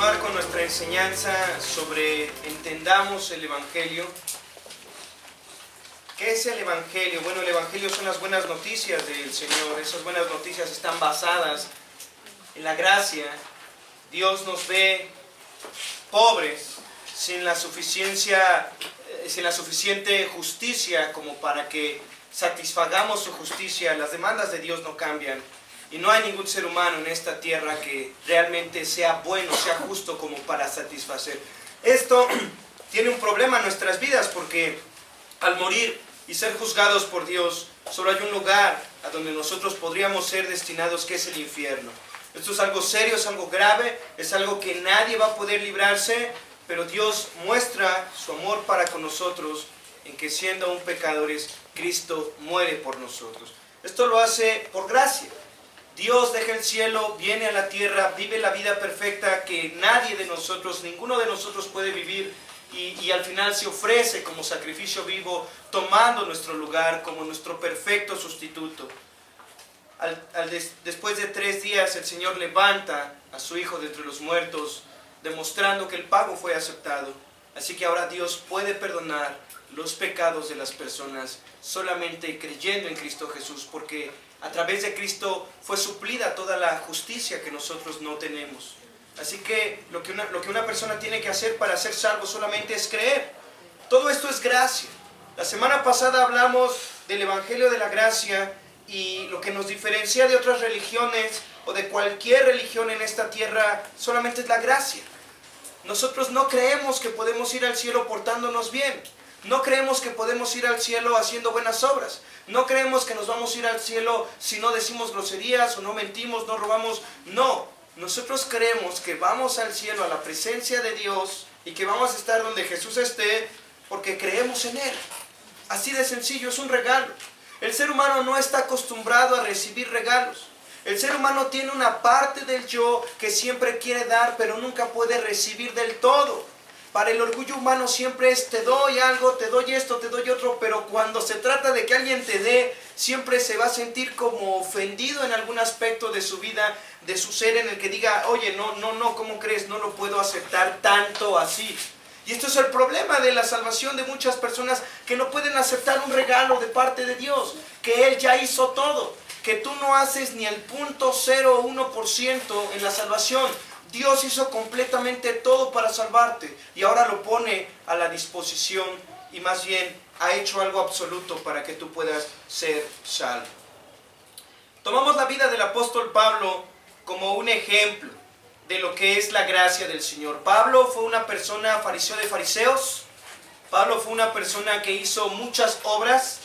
continuar con nuestra enseñanza sobre entendamos el Evangelio. ¿Qué es el Evangelio? Bueno, el Evangelio son las buenas noticias del Señor. Esas buenas noticias están basadas en la gracia. Dios nos ve pobres, sin la suficiente justicia como para que satisfagamos su justicia. Las demandas de Dios no cambian. Y no hay ningún ser humano en esta tierra que realmente sea bueno, sea justo como para satisfacer. Esto tiene un problema en nuestras vidas porque al morir y ser juzgados por Dios, solo hay un lugar a donde nosotros podríamos ser destinados, que es el infierno. Esto es algo serio, es algo grave, es algo que nadie va a poder librarse, pero Dios muestra su amor para con nosotros en que siendo aún pecadores, Cristo muere por nosotros. Esto lo hace por gracia. Dios deja el cielo, viene a la tierra, vive la vida perfecta que nadie de nosotros, ninguno de nosotros puede vivir y al final se ofrece como sacrificio vivo, tomando nuestro lugar como nuestro perfecto sustituto. Después de 3 días el Señor levanta a su Hijo de entre los muertos, demostrando que el pago fue aceptado. Así que ahora Dios puede perdonar los pecados de las personas solamente creyendo en Cristo Jesús, porque a través de Cristo fue suplida toda la justicia que nosotros no tenemos. Así que lo que una persona tiene que hacer para ser salvo solamente es creer. Todo esto es gracia. La semana pasada hablamos del Evangelio de la Gracia y lo que nos diferencia de otras religiones o de cualquier religión en esta tierra solamente es la gracia. Nosotros no creemos que podemos ir al cielo portándonos bien. No creemos que podemos ir al cielo haciendo buenas obras. No creemos que nos vamos a ir al cielo si no decimos groserías o no mentimos, no robamos. No, nosotros creemos que vamos al cielo a la presencia de Dios y que vamos a estar donde Jesús esté porque creemos en Él. Así de sencillo, es un regalo. El ser humano no está acostumbrado a recibir regalos. El ser humano tiene una parte del yo que siempre quiere dar, pero nunca puede recibir del todo. Para el orgullo humano siempre es te doy algo, te doy esto, te doy otro, pero cuando se trata de que alguien te dé, siempre se va a sentir como ofendido en algún aspecto de su vida, de su ser, en el que diga, oye, no, ¿cómo crees? No lo puedo aceptar tanto así. Y esto es el problema de la salvación de muchas personas que no pueden aceptar un regalo de parte de Dios, que Él ya hizo todo, que tú no haces ni el 0.01% en la salvación. Dios hizo completamente todo para salvarte y ahora lo pone a la disposición y más bien ha hecho algo absoluto para que tú puedas ser salvo. Tomamos la vida del apóstol Pablo como un ejemplo de lo que es la gracia del Señor. Pablo fue una persona fariseo de fariseos. Pablo fue una persona que hizo muchas obras.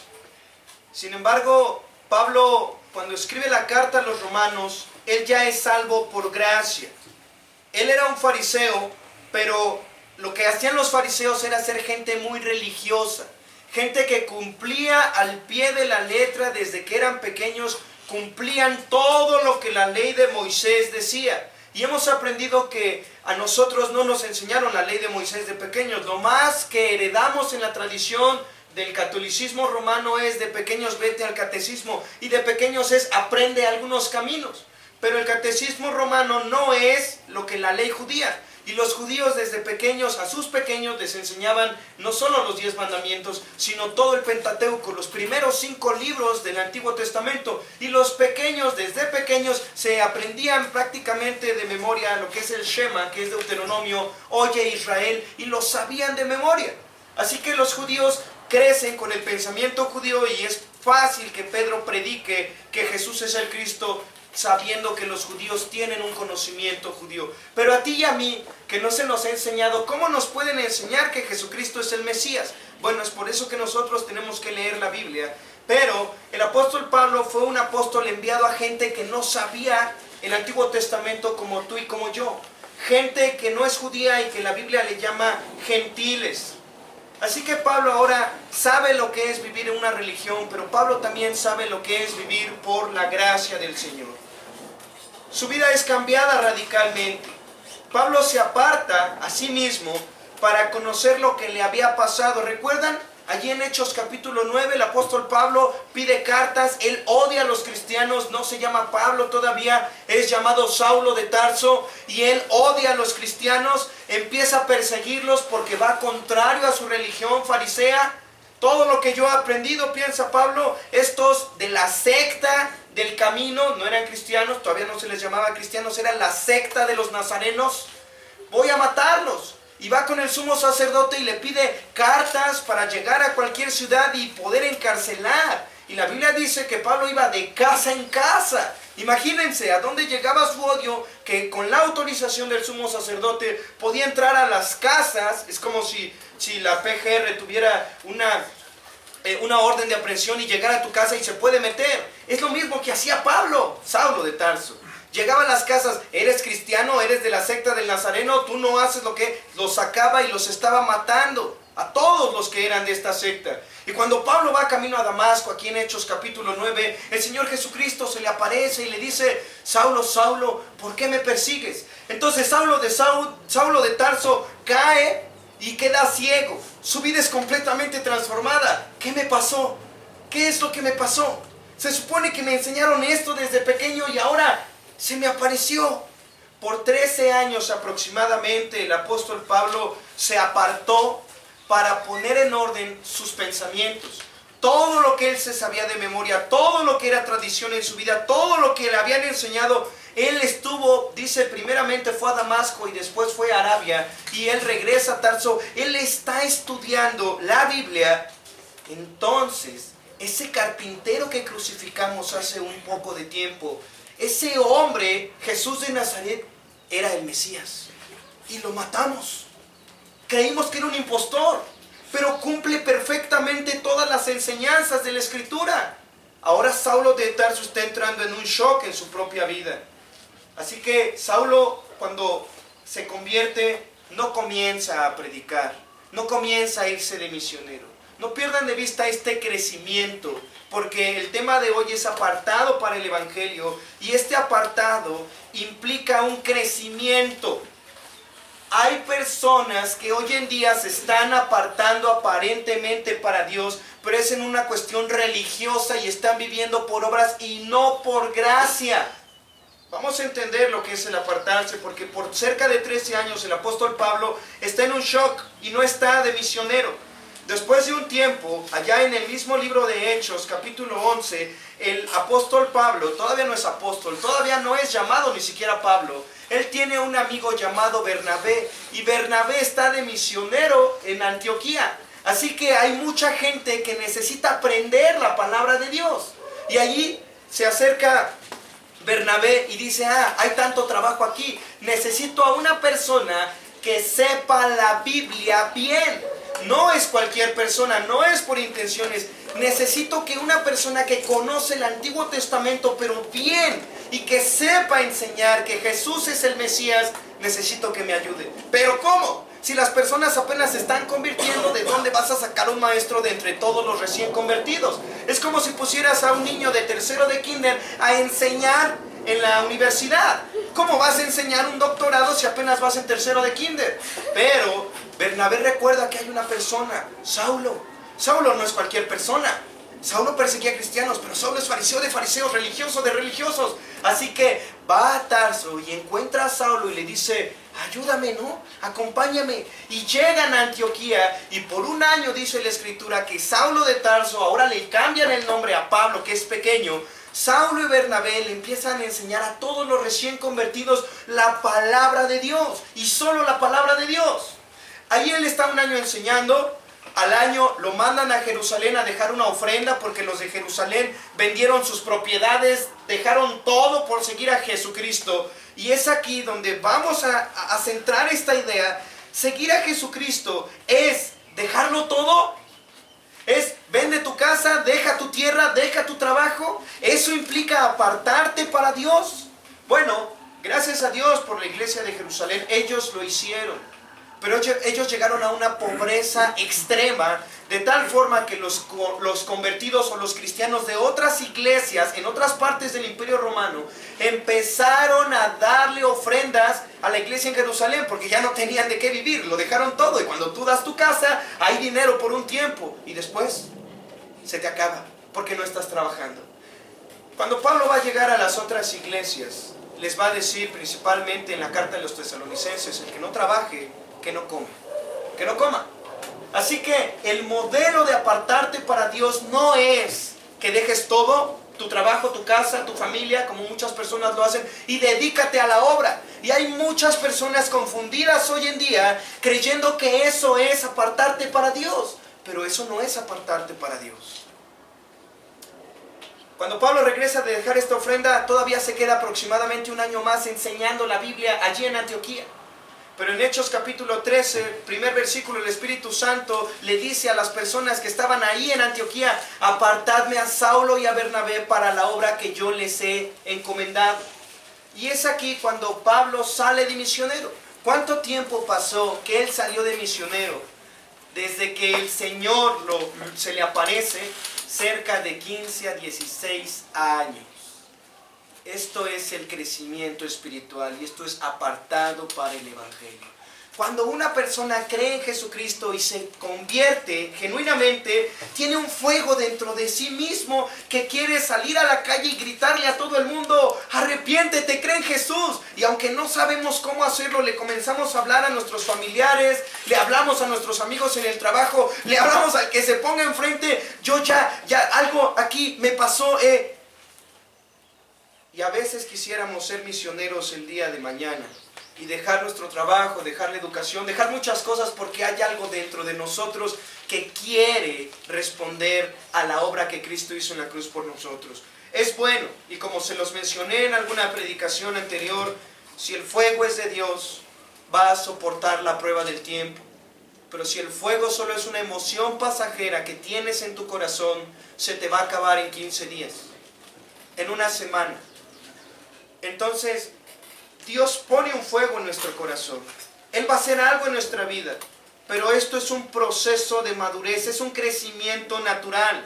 Sin embargo, Pablo, cuando escribe la carta a los romanos, él ya es salvo por gracia. Él era un fariseo, pero lo que hacían los fariseos era ser gente muy religiosa. Gente que cumplía al pie de la letra desde que eran pequeños, cumplían todo lo que la ley de Moisés decía. Y hemos aprendido que a nosotros no nos enseñaron la ley de Moisés de pequeños. Lo más que heredamos en la tradición del catolicismo romano es de pequeños vete al catecismo y de pequeños es aprende algunos caminos. Pero el catecismo romano no es lo que la ley judía. Y los judíos desde pequeños, a sus pequeños les enseñaban no solo los 10 mandamientos, sino todo el Pentateuco, los primeros 5 libros del Antiguo Testamento. Y los pequeños, desde pequeños, se aprendían prácticamente de memoria lo que es el Shema, que es Deuteronomio, oye Israel, y lo sabían de memoria. Así que los judíos crecen con el pensamiento judío y es fácil que Pedro predique que Jesús es el Cristo, sabiendo que los judíos tienen un conocimiento judío. Pero a ti y a mí, que no se nos ha enseñado, ¿cómo nos pueden enseñar que Jesucristo es el Mesías? Bueno, es por eso que nosotros tenemos que leer la Biblia. Pero el apóstol Pablo fue un apóstol enviado a gente que no sabía el Antiguo Testamento como tú y como yo. Gente que no es judía y que la Biblia le llama gentiles. Así que Pablo ahora sabe lo que es vivir en una religión, pero Pablo también sabe lo que es vivir por la gracia del Señor. Su vida es cambiada radicalmente. Pablo se aparta a sí mismo para conocer lo que le había pasado. ¿Recuerdan? Allí en Hechos capítulo 9 el apóstol Pablo pide cartas, él odia a los cristianos, no se llama Pablo todavía, es llamado Saulo de Tarso, y él odia a los cristianos, empieza a perseguirlos porque va contrario a su religión farisea. Todo lo que yo he aprendido, piensa Pablo, estos de la secta del camino, no eran cristianos, todavía no se les llamaba cristianos, eran la secta de los nazarenos, voy a matarlos. Y va con el sumo sacerdote y le pide cartas para llegar a cualquier ciudad y poder encarcelar. Y la Biblia dice que Pablo iba de casa en casa. Imagínense a dónde llegaba su odio, que con la autorización del sumo sacerdote podía entrar a las casas. Es como si la PGR tuviera una orden de aprehensión y llegara a tu casa y se puede meter. Es lo mismo que hacía Pablo, Saulo de Tarso. Llegaba a las casas, eres cristiano, eres de la secta del Nazareno, tú no haces lo que los sacaba y los estaba matando a todos los que eran de esta secta. Y cuando Pablo va camino a Damasco, aquí en Hechos capítulo 9, el Señor Jesucristo se le aparece y le dice: Saulo, Saulo, ¿por qué me persigues? Entonces Saulo de Tarso cae y queda ciego. Su vida es completamente transformada. ¿Qué me pasó? ¿Qué es lo que me pasó? Se supone que me enseñaron esto desde pequeño y ahora se me apareció. Por 13 años aproximadamente el apóstol Pablo se apartó para poner en orden sus pensamientos. Todo lo que él se sabía de memoria, todo lo que era tradición en su vida, todo lo que le habían enseñado, él estuvo, dice, primeramente fue a Damasco y después fue a Arabia, y él regresa a Tarso. Él está estudiando la Biblia. Entonces, ese carpintero que crucificamos hace un poco de tiempo, ese hombre, Jesús de Nazaret, era el Mesías. Y lo matamos. Creímos que era un impostor, pero cumple perfectamente todas las enseñanzas de la Escritura. Ahora Saulo de Tarso está entrando en un shock en su propia vida. Así que Saulo, cuando se convierte, no comienza a predicar, no comienza a irse de misionero. No pierdan de vista este crecimiento, porque el tema de hoy es apartado para el Evangelio, y este apartado implica un crecimiento. Hay personas que hoy en día se están apartando aparentemente para Dios, pero es en una cuestión religiosa y están viviendo por obras y no por gracia. Vamos a entender lo que es el apartarse, porque por cerca de 13 años el apóstol Pablo está en un shock y no está de misionero. Después de un tiempo, allá en el mismo libro de Hechos, capítulo 11, el apóstol Pablo, todavía no es apóstol, todavía no es llamado ni siquiera Pablo. Él tiene un amigo llamado Bernabé, y Bernabé está de misionero en Antioquía. Así que hay mucha gente que necesita aprender la palabra de Dios. Y allí se acerca Bernabé y dice: hay tanto trabajo aquí, necesito a una persona que sepa la Biblia bien. No es cualquier persona, no es por intenciones. Necesito que una persona que conoce el Antiguo Testamento pero bien, y que sepa enseñar que Jesús es el Mesías, necesito que me ayude. ¿Pero cómo? Si las personas apenas se están convirtiendo, ¿de dónde vas a sacar un maestro de entre todos los recién convertidos? Es como si pusieras a un niño de tercero de kinder a enseñar en la universidad. ¿Cómo vas a enseñar un doctorado si apenas vas en tercero de kinder? Pero Bernabé recuerda que hay una persona, Saulo. Saulo no es cualquier persona. Saulo perseguía a cristianos, pero Saulo es fariseo de fariseos, religioso de religiosos. Así que va a Tarso y encuentra a Saulo y le dice: ayúdame, ¿no? Acompáñame. Y llegan a Antioquía, y por un año dice la Escritura que Saulo de Tarso, ahora le cambian el nombre a Pablo, que es pequeño. Saulo y Bernabé le empiezan a enseñar a todos los recién convertidos la palabra de Dios, y solo la palabra de Dios. Ahí él está un año enseñando. Al año lo mandan a Jerusalén a dejar una ofrenda, porque los de Jerusalén vendieron sus propiedades, dejaron todo por seguir a Jesucristo. Y es aquí donde vamos a centrar esta idea. Seguir a Jesucristo es dejarlo todo. Es: vende tu casa, deja tu tierra, deja tu trabajo. ¿Eso implica apartarte para Dios? Bueno, gracias a Dios por la iglesia de Jerusalén, ellos lo hicieron. Pero ellos llegaron a una pobreza extrema, de tal forma que los convertidos o los cristianos de otras iglesias en otras partes del Imperio Romano empezaron a darle ofrendas a la iglesia en Jerusalén, porque ya no tenían de qué vivir, lo dejaron todo. Y cuando tú das tu casa, hay dinero por un tiempo y después se te acaba porque no estás trabajando. Cuando Pablo va a llegar a las otras iglesias, les va a decir, principalmente en la carta de los tesalonicenses, el que no trabaje, que no coma. Que no coma. Así que el modelo de apartarte para Dios no es que dejes todo, tu trabajo, tu casa, tu familia, como muchas personas lo hacen, y dedícate a la obra. Y hay muchas personas confundidas hoy en día creyendo que eso es apartarte para Dios. Pero eso no es apartarte para Dios. Cuando Pablo regresa de dejar esta ofrenda, todavía se queda aproximadamente un año más enseñando la Biblia allí en Antioquía. Pero en Hechos capítulo 13, primer versículo, el Espíritu Santo le dice a las personas que estaban ahí en Antioquía: apartadme a Saulo y a Bernabé para la obra que yo les he encomendado. Y es aquí cuando Pablo sale de misionero. ¿Cuánto tiempo pasó que él salió de misionero? Desde que el Señor se le aparece, cerca de 15 a 16 años. Esto es el crecimiento espiritual y esto es apartado para el Evangelio. Cuando una persona cree en Jesucristo y se convierte genuinamente, tiene un fuego dentro de sí mismo que quiere salir a la calle y gritarle a todo el mundo: arrepiéntete, cree en Jesús. Y aunque no sabemos cómo hacerlo, le comenzamos a hablar a nuestros familiares, le hablamos a nuestros amigos en el trabajo, le hablamos al que se ponga enfrente: yo ya algo aquí me pasó. Y a veces quisiéramos ser misioneros el día de mañana y dejar nuestro trabajo, dejar la educación, dejar muchas cosas, porque hay algo dentro de nosotros que quiere responder a la obra que Cristo hizo en la cruz por nosotros. Es bueno, y como se los mencioné en alguna predicación anterior, si el fuego es de Dios, va a soportar la prueba del tiempo. Pero si el fuego solo es una emoción pasajera que tienes en tu corazón, se te va a acabar en 15 días, en una semana. Entonces, Dios pone un fuego en nuestro corazón. Él va a hacer algo en nuestra vida. Pero esto es un proceso de madurez, es un crecimiento natural.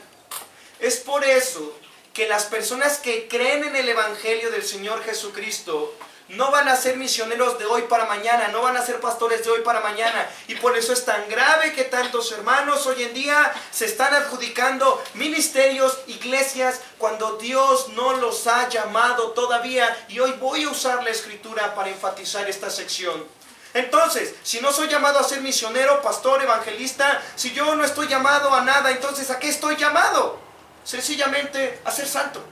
Es por eso que las personas que creen en el Evangelio del Señor Jesucristo no van a ser misioneros de hoy para mañana, no van a ser pastores de hoy para mañana. Y por eso es tan grave que tantos hermanos hoy en día se están adjudicando ministerios, iglesias, cuando Dios no los ha llamado todavía. Y hoy voy a usar la Escritura para enfatizar esta sección. Entonces, si no soy llamado a ser misionero, pastor, evangelista, si yo no estoy llamado a nada, entonces ¿a qué estoy llamado? Sencillamente a ser santo.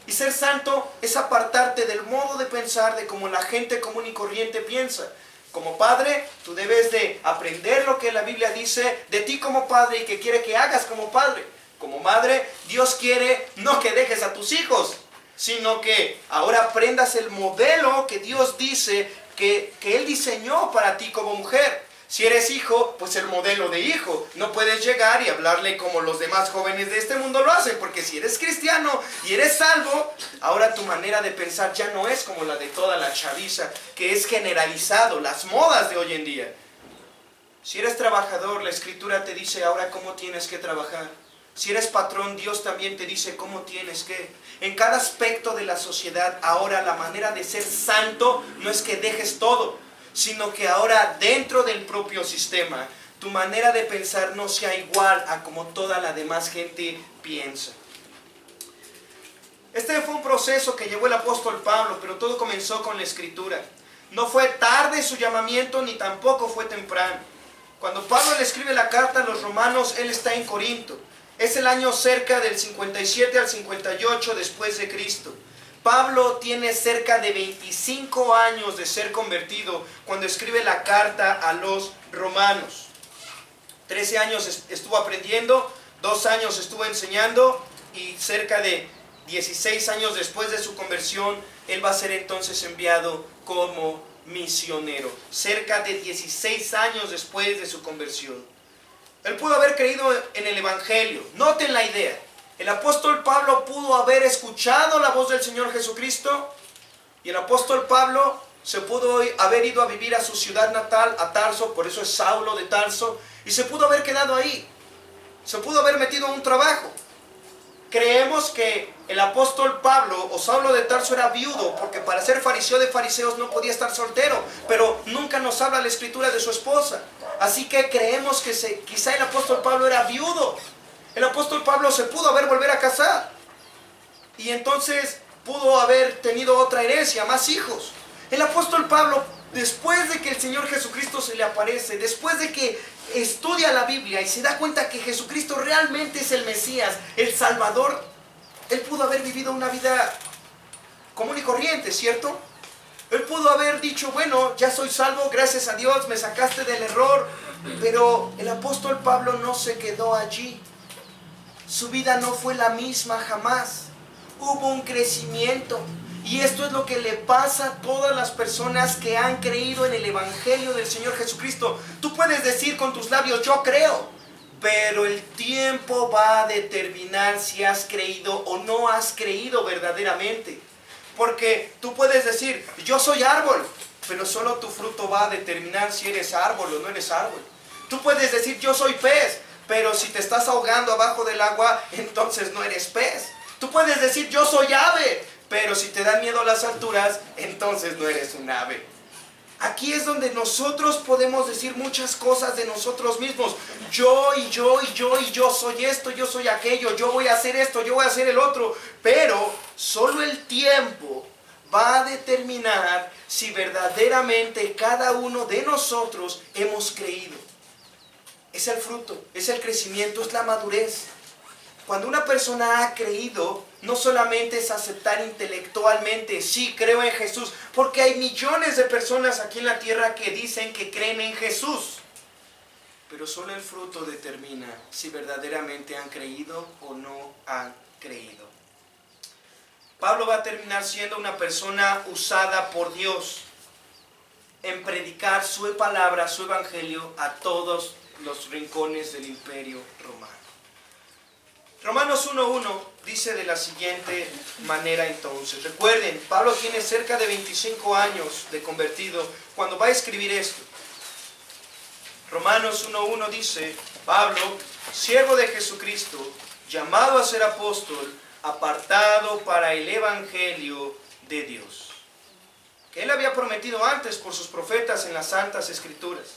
Y ser santo es apartarte del modo de pensar de como la gente común y corriente piensa. Como padre, tú debes de aprender lo que la Biblia dice de ti como padre y que quiere que hagas como padre. Como madre, Dios quiere no que dejes a tus hijos, sino que ahora aprendas el modelo que Dios dice que Él diseñó para ti como mujer. Si eres hijo, pues el modelo de hijo. No puedes llegar y hablarle como los demás jóvenes de este mundo lo hacen, porque si eres cristiano y eres salvo, ahora tu manera de pensar ya no es como la de toda la chaviza, que es generalizado, las modas de hoy en día. Si eres trabajador, la Escritura te dice ahora cómo tienes que trabajar. Si eres patrón, Dios también te dice cómo tienes que. En cada aspecto de la sociedad, ahora la manera de ser santo no es que dejes todo, sino que ahora dentro del propio sistema, tu manera de pensar no sea igual a como toda la demás gente piensa. Este fue un proceso que llevó el apóstol Pablo, pero todo comenzó con la Escritura. No fue tarde su llamamiento, ni tampoco fue temprano. Cuando Pablo le escribe la carta a los romanos, él está en Corinto. Es el año cerca del 57 al 58 después de Cristo. Pablo tiene cerca de 25 años de ser convertido cuando escribe la carta a los romanos. 13 años estuvo aprendiendo, 2 años estuvo enseñando y cerca de 16 años después de su conversión, él va a ser entonces enviado como misionero. Cerca de 16 años después de su conversión. Él pudo haber creído en el Evangelio. Noten la idea. El apóstol Pablo pudo haber escuchado la voz del Señor Jesucristo y el apóstol Pablo Se pudo haber ido a vivir a su ciudad natal, a Tarso, por eso es Saulo de Tarso, y se pudo haber quedado ahí. Se pudo haber metido a un trabajo. Creemos que el apóstol Pablo o Saulo de Tarso era viudo, porque para ser fariseo de fariseos no podía estar soltero, pero nunca nos habla la escritura de su esposa. Así que creemos que quizá el apóstol Pablo era viudo. El apóstol Pablo se pudo haber volver a casar. Y entonces pudo haber tenido otra herencia, más hijos. El apóstol Pablo, después de que el Señor Jesucristo se le aparece, después de que estudia la Biblia y se da cuenta que Jesucristo realmente es el Mesías, el Salvador, él pudo haber vivido una vida común y corriente, ¿cierto? Él pudo haber dicho, bueno, ya soy salvo, gracias a Dios, me sacaste del error. Pero el apóstol Pablo no se quedó allí. Su vida no fue la misma jamás. Hubo un crecimiento. Y esto es lo que le pasa a todas las personas que han creído en el Evangelio del Señor Jesucristo. Tú puedes decir con tus labios, yo creo, pero el tiempo va a determinar si has creído o no has creído verdaderamente. Porque tú puedes decir, yo soy árbol, pero solo tu fruto va a determinar si eres árbol o no eres árbol. Tú puedes decir, yo soy pez, pero si te estás ahogando abajo del agua, entonces no eres pez. Tú puedes decir, yo soy ave, pero si te dan miedo las alturas, entonces no eres un ave. Aquí es donde nosotros podemos decir muchas cosas de nosotros mismos. Yo soy esto, yo soy aquello, yo voy a hacer esto, yo voy a hacer el otro. Pero solo el tiempo va a determinar si verdaderamente cada uno de nosotros hemos creído. Es el fruto, es el crecimiento, es la madurez. Cuando una persona ha creído, no solamente es aceptar intelectualmente, sí, creo en Jesús, porque hay millones de personas aquí en la tierra que dicen que creen en Jesús. Pero solo el fruto determina si verdaderamente han creído o no han creído. Pablo va a terminar siendo una persona usada por Dios en predicar su palabra, su evangelio a todos los rincones del imperio romano. Romanos 1:1 dice de la siguiente manera entonces. Recuerden, Pablo tiene cerca de 25 años de convertido cuando va a escribir esto. Romanos 1:1 dice, Pablo, siervo de Jesucristo, llamado a ser apóstol, apartado para el evangelio de Dios, que él había prometido antes por sus profetas en las santas escrituras,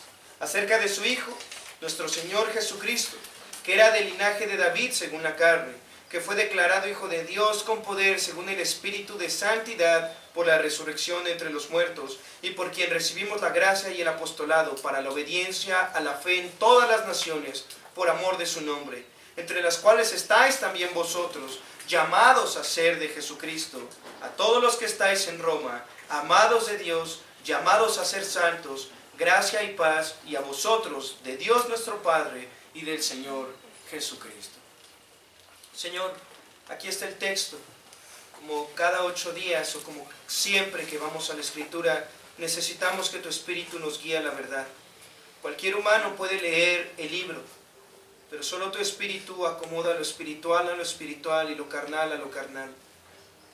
acerca de su Hijo, nuestro Señor Jesucristo, que era del linaje de David según la carne, que fue declarado Hijo de Dios con poder según el Espíritu de santidad por la resurrección de entre los muertos, y por quien recibimos la gracia y el apostolado para la obediencia a la fe en todas las naciones, por amor de su nombre, entre las cuales estáis también vosotros, llamados a ser de Jesucristo, a todos los que estáis en Roma, amados de Dios, llamados a ser santos, gracia y paz, y a vosotros, de Dios nuestro Padre, y del Señor Jesucristo. Señor, aquí está el texto. Como cada 8 días o como siempre que vamos a la Escritura, necesitamos que tu Espíritu nos guíe a la verdad. Cualquier humano puede leer el libro, pero solo tu Espíritu acomoda lo espiritual a lo espiritual y lo carnal a lo carnal.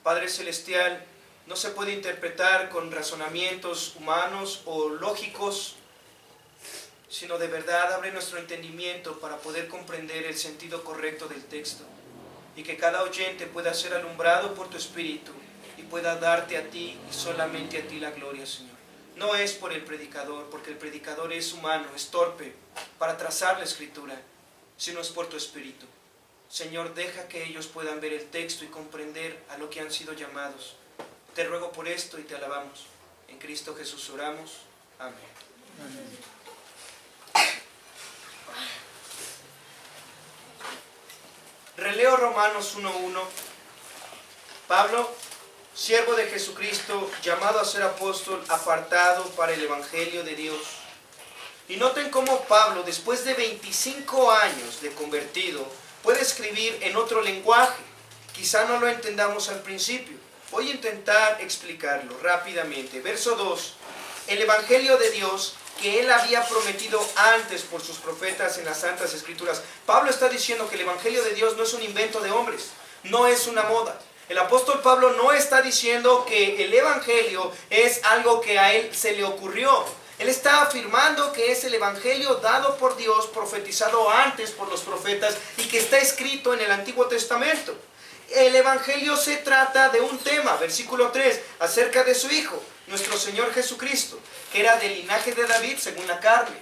Padre Celestial, no se puede interpretar con razonamientos humanos o lógicos, sino de verdad abre nuestro entendimiento para poder comprender el sentido correcto del texto, y que cada oyente pueda ser alumbrado por tu Espíritu y pueda darte a ti y solamente a ti la gloria, Señor. No es por el predicador, porque el predicador es humano, es torpe para trazar la Escritura, sino es por tu Espíritu. Señor, deja que ellos puedan ver el texto y comprender a lo que han sido llamados. Te ruego por esto y te alabamos. En Cristo Jesús oramos. Amén. Amén. Releo Romanos 1:1. Pablo, siervo de Jesucristo, llamado a ser apóstol, apartado para el evangelio de Dios. Y noten cómo Pablo, después de 25 años de convertido, puede escribir en otro lenguaje. Quizá no lo entendamos al principio. Voy a intentar explicarlo rápidamente. Verso 2. El evangelio de Dios que él había prometido antes por sus profetas en las Santas Escrituras. Pablo está diciendo que el evangelio de Dios no es un invento de hombres, no es una moda. El apóstol Pablo no está diciendo que el evangelio es algo que a él se le ocurrió. Él está afirmando que es el evangelio dado por Dios, profetizado antes por los profetas y que está escrito en el Antiguo Testamento. El evangelio se trata de un tema, versículo 3, acerca de su Hijo, nuestro Señor Jesucristo, que era del linaje de David según la carne.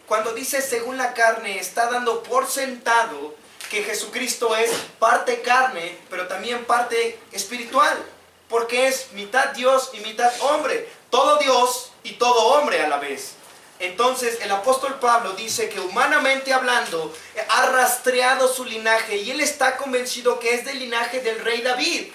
Cuando dice según la carne, está dando por sentado que Jesucristo es parte carne, pero también parte espiritual, porque es mitad Dios y mitad hombre, todo Dios y todo hombre a la vez. Entonces el apóstol Pablo dice que humanamente hablando ha rastreado su linaje y él está convencido que es del linaje del rey David.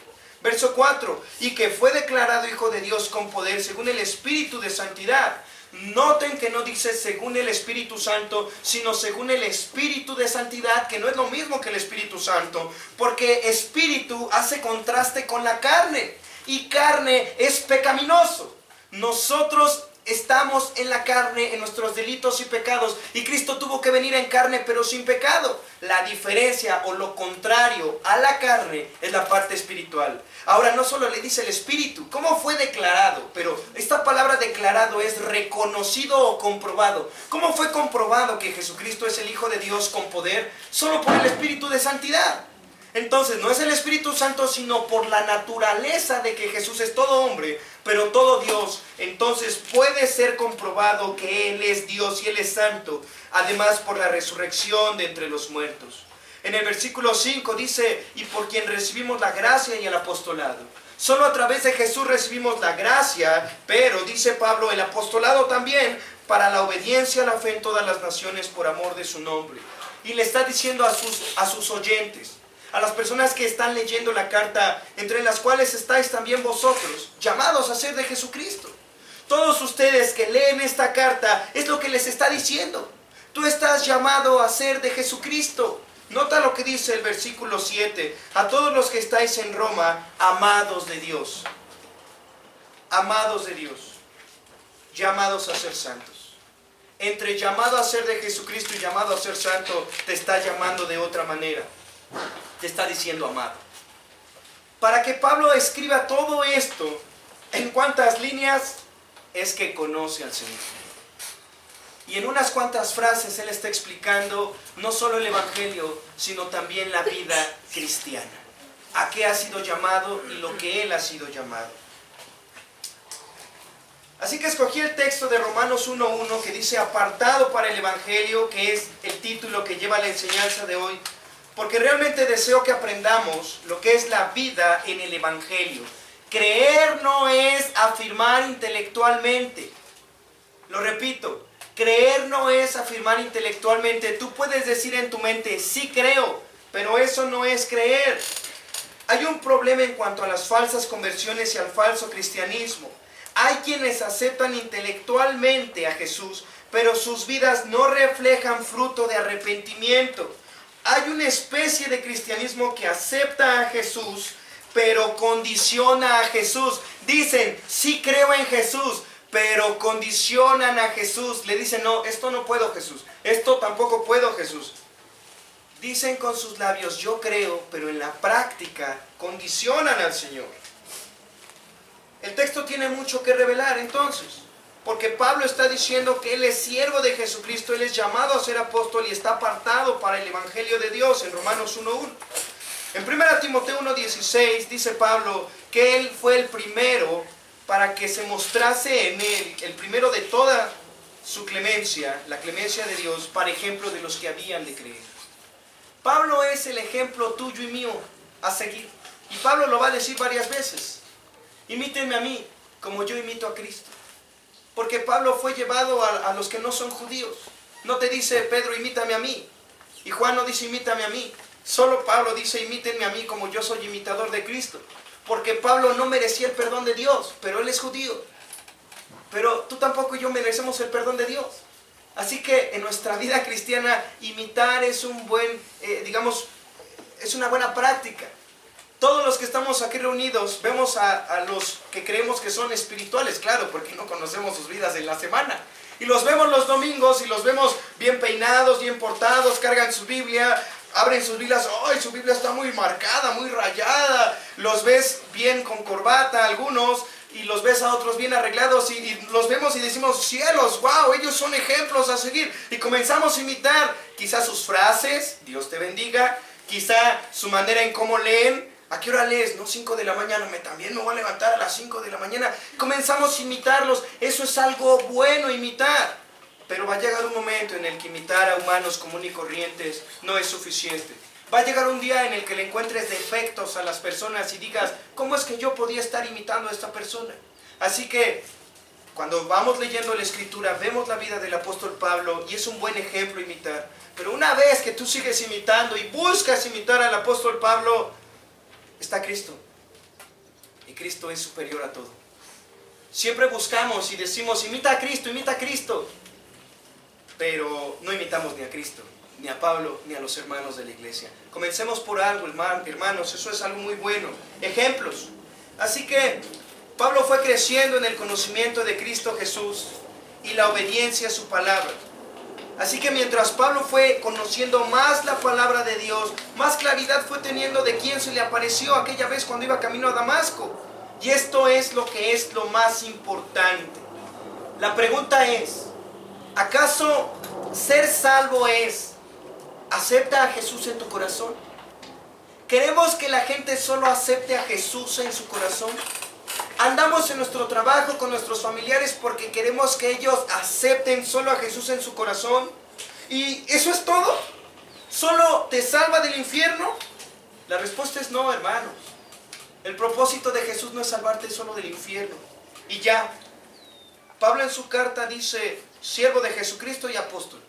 Verso 4, y que fue declarado hijo de Dios con poder según el Espíritu de santidad. Noten que no dice según el Espíritu Santo, sino según el Espíritu de santidad, que no es lo mismo que el Espíritu Santo, porque espíritu hace contraste con la carne, y carne es pecaminoso. Nosotros estamos en la carne, en nuestros delitos y pecados, y Cristo tuvo que venir en carne, pero sin pecado. La diferencia o lo contrario a la carne es la parte espiritual. Ahora, no solo le dice el Espíritu, ¿cómo fue declarado? Pero esta palabra declarado es reconocido o comprobado. ¿Cómo fue comprobado que Jesucristo es el Hijo de Dios con poder? Solo por el Espíritu de santidad. Entonces, no es el Espíritu Santo, sino por la naturaleza de que Jesús es todo hombre, pero todo Dios. Entonces puede ser comprobado que Él es Dios y Él es santo, además por la resurrección de entre los muertos. En el versículo 5 dice, y por quien recibimos la gracia y el apostolado. Solo a través de Jesús recibimos la gracia, pero, dice Pablo, el apostolado también para la obediencia a la fe en todas las naciones por amor de su nombre. Y le está diciendo a sus oyentes, a las personas que están leyendo la carta, entre las cuales estáis también vosotros, llamados a ser de Jesucristo. Todos ustedes que leen esta carta, es lo que les está diciendo. Tú estás llamado a ser de Jesucristo. Nota lo que dice el versículo 7. A todos los que estáis en Roma, amados de Dios. Amados de Dios. Llamados a ser santos. Entre llamado a ser de Jesucristo y llamado a ser santo, te está llamando de otra manera. Te está diciendo amado. Para que Pablo escriba todo esto, ¿en cuántas líneas? Es que conoce al Señor. Y en unas cuantas frases él está explicando no solo el evangelio, sino también la vida cristiana. A qué ha sido llamado y lo que él ha sido llamado. Así que escogí el texto de Romanos 1:1 que dice apartado para el evangelio, que es el título que lleva la enseñanza de hoy. Porque realmente deseo que aprendamos lo que es la vida en el evangelio. Creer no es afirmar intelectualmente. Lo repito, creer no es afirmar intelectualmente. Tú puedes decir en tu mente, sí creo, pero eso no es creer. Hay un problema en cuanto a las falsas conversiones y al falso cristianismo. Hay quienes aceptan intelectualmente a Jesús, pero sus vidas no reflejan fruto de arrepentimiento. Hay una especie de cristianismo que acepta a Jesús, pero condiciona a Jesús. Dicen, sí creo en Jesús, pero condicionan a Jesús. Le dicen, no, esto no puedo, Jesús. Esto tampoco puedo, Jesús. Dicen con sus labios, yo creo, pero en la práctica condicionan al Señor. El texto tiene mucho que revelar entonces. Porque Pablo está diciendo que él es siervo de Jesucristo, él es llamado a ser apóstol y está apartado para el evangelio de Dios en Romanos 1:1. En 1 Timoteo 1:16 dice Pablo que él fue el primero para que se mostrase en él, el primero de toda su clemencia, la clemencia de Dios, para ejemplo de los que habían de creer. Pablo es el ejemplo tuyo y mío a seguir. Y Pablo lo va a decir varias veces. Imítenme a mí como yo imito a Cristo. Porque Pablo fue llevado a los que no son judíos. No te dice Pedro, imítame a mí. Y Juan no dice, imítame a mí. Solo Pablo dice, imítenme a mí como yo soy imitador de Cristo. Porque Pablo no merecía el perdón de Dios, pero él es judío. Pero tú tampoco y yo merecemos el perdón de Dios. Así que en nuestra vida cristiana, imitar es un buen, es una buena práctica. Todos los que estamos aquí reunidos vemos a los que creemos que son espirituales, claro, porque no conocemos sus vidas en la semana. Y los vemos los domingos y los vemos bien peinados, bien portados, cargan su Biblia, abren sus Biblias, ¡ay, su Biblia está muy marcada, muy rayada! los ves bien con corbata algunos, y los ves a otros bien arreglados, y los vemos y decimos, cielos, wow, ellos son ejemplos a seguir. Y comenzamos a imitar quizás sus frases, Dios te bendiga, quizá su manera en cómo leen. ¿A qué hora lees? No, 5 de la mañana, también me voy a levantar a las 5 de la mañana. Comenzamos a imitarlos, eso es algo bueno imitar. Pero va a llegar un momento en el que imitar a humanos comunes y corrientes no es suficiente. Va a llegar un día en el que le encuentres defectos a las personas y digas, ¿cómo es que yo podía estar imitando a esta persona? Así que, cuando vamos leyendo la Escritura, vemos la vida del apóstol Pablo y es un buen ejemplo imitar. Pero una vez que tú sigues imitando y buscas imitar al apóstol Pablo, está Cristo. Y Cristo es superior a todo. Siempre buscamos y decimos, imita a Cristo, imita a Cristo. Pero no imitamos ni a Cristo, ni a Pablo, ni a los hermanos de la iglesia. Comencemos por algo, hermanos, eso es algo muy bueno. Ejemplos. Así que Pablo fue creciendo en el conocimiento de Cristo Jesús y la obediencia a su palabra. Así que mientras Pablo fue conociendo más la palabra de Dios, más claridad fue teniendo de quién se le apareció aquella vez cuando iba camino a Damasco. Y esto es lo que es lo más importante. La pregunta es, ¿acaso ser salvo es, acepta a Jesús en tu corazón? ¿Queremos que la gente solo acepte a Jesús en su corazón? ¿Andamos en nuestro trabajo con nuestros familiares porque queremos que ellos acepten solo a Jesús en su corazón? ¿Y eso es todo? ¿Solo te salva del infierno? La respuesta es no, hermanos. El propósito de Jesús no es salvarte solo del infierno. Y ya, Pablo en su carta dice, siervo de Jesucristo y apóstol.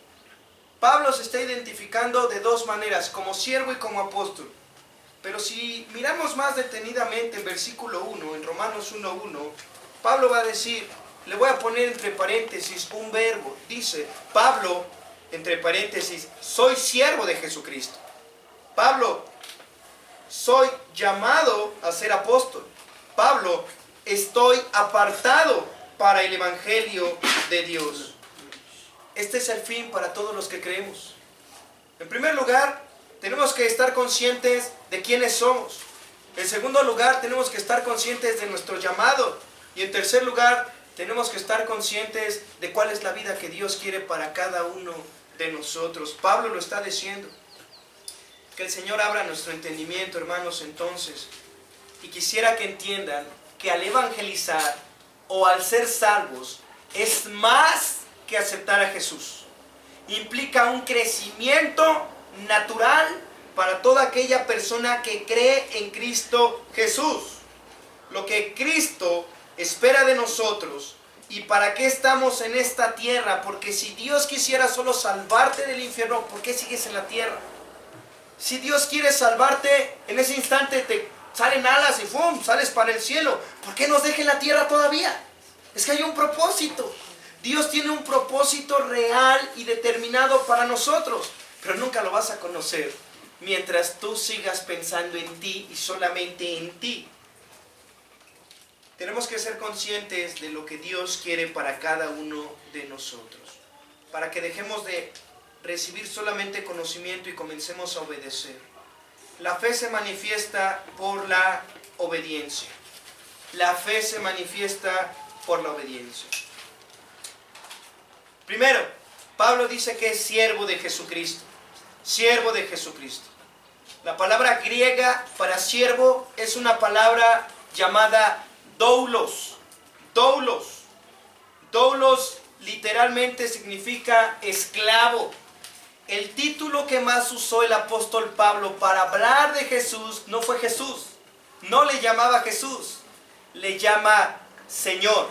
Pablo se está identificando de dos maneras, como siervo y como apóstol. Pero si miramos más detenidamente el versículo 1, en Romanos 1:1, Pablo va a decir, le voy a poner entre paréntesis un verbo. Dice, Pablo, entre paréntesis, soy siervo de Jesucristo. Pablo, soy llamado a ser apóstol. Pablo, estoy apartado para el evangelio de Dios. Este es el fin para todos los que creemos. En primer lugar, tenemos que estar conscientes de quiénes somos. En segundo lugar, tenemos que estar conscientes de nuestro llamado. Y en tercer lugar, tenemos que estar conscientes de cuál es la vida que Dios quiere para cada uno de nosotros. Pablo lo está diciendo. Que el Señor abra nuestro entendimiento, hermanos, entonces. Y quisiera que entiendan que al evangelizar o al ser salvos es más que aceptar a Jesús. Implica un crecimiento natural para toda aquella persona que cree en Cristo Jesús. Lo que Cristo espera de nosotros y para qué estamos en esta tierra. Porque si Dios quisiera solo salvarte del infierno, ¿por qué sigues en la tierra? Si Dios quiere salvarte, en ese instante te salen alas y ¡fum!, sales para el cielo. ¿Por qué nos deja en la tierra todavía? Es que hay un propósito. Dios tiene un propósito real y determinado para nosotros. Pero nunca lo vas a conocer mientras tú sigas pensando en ti y solamente en ti. Tenemos que ser conscientes de lo que Dios quiere para cada uno de nosotros. Para que dejemos de recibir solamente conocimiento y comencemos a obedecer. La fe se manifiesta por la obediencia. La fe se manifiesta por la obediencia. Primero, Pablo dice que es siervo de Jesucristo. Siervo de Jesucristo. La palabra griega para siervo es una palabra llamada doulos. Doulos. Doulos literalmente significa esclavo. El título que más usó el apóstol Pablo para hablar de Jesús no fue Jesús. No le llamaba Jesús. Le llama Señor.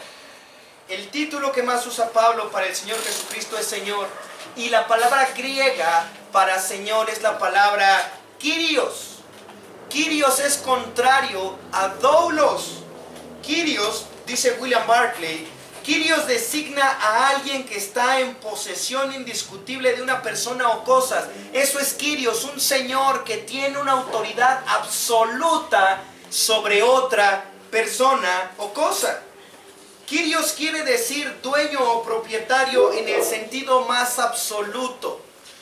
El título que más usa Pablo para el Señor Jesucristo es Señor. Y la palabra griega para Señor es la palabra Kyrios. Kyrios es contrario a doulos. Kyrios, dice William Barclay, Kyrios designa a alguien que está en posesión indiscutible de una persona o cosas. Eso es Kyrios, un señor que tiene una autoridad absoluta sobre otra persona o cosa. Kyrios quiere decir dueño o propietario en el sentido más absoluto.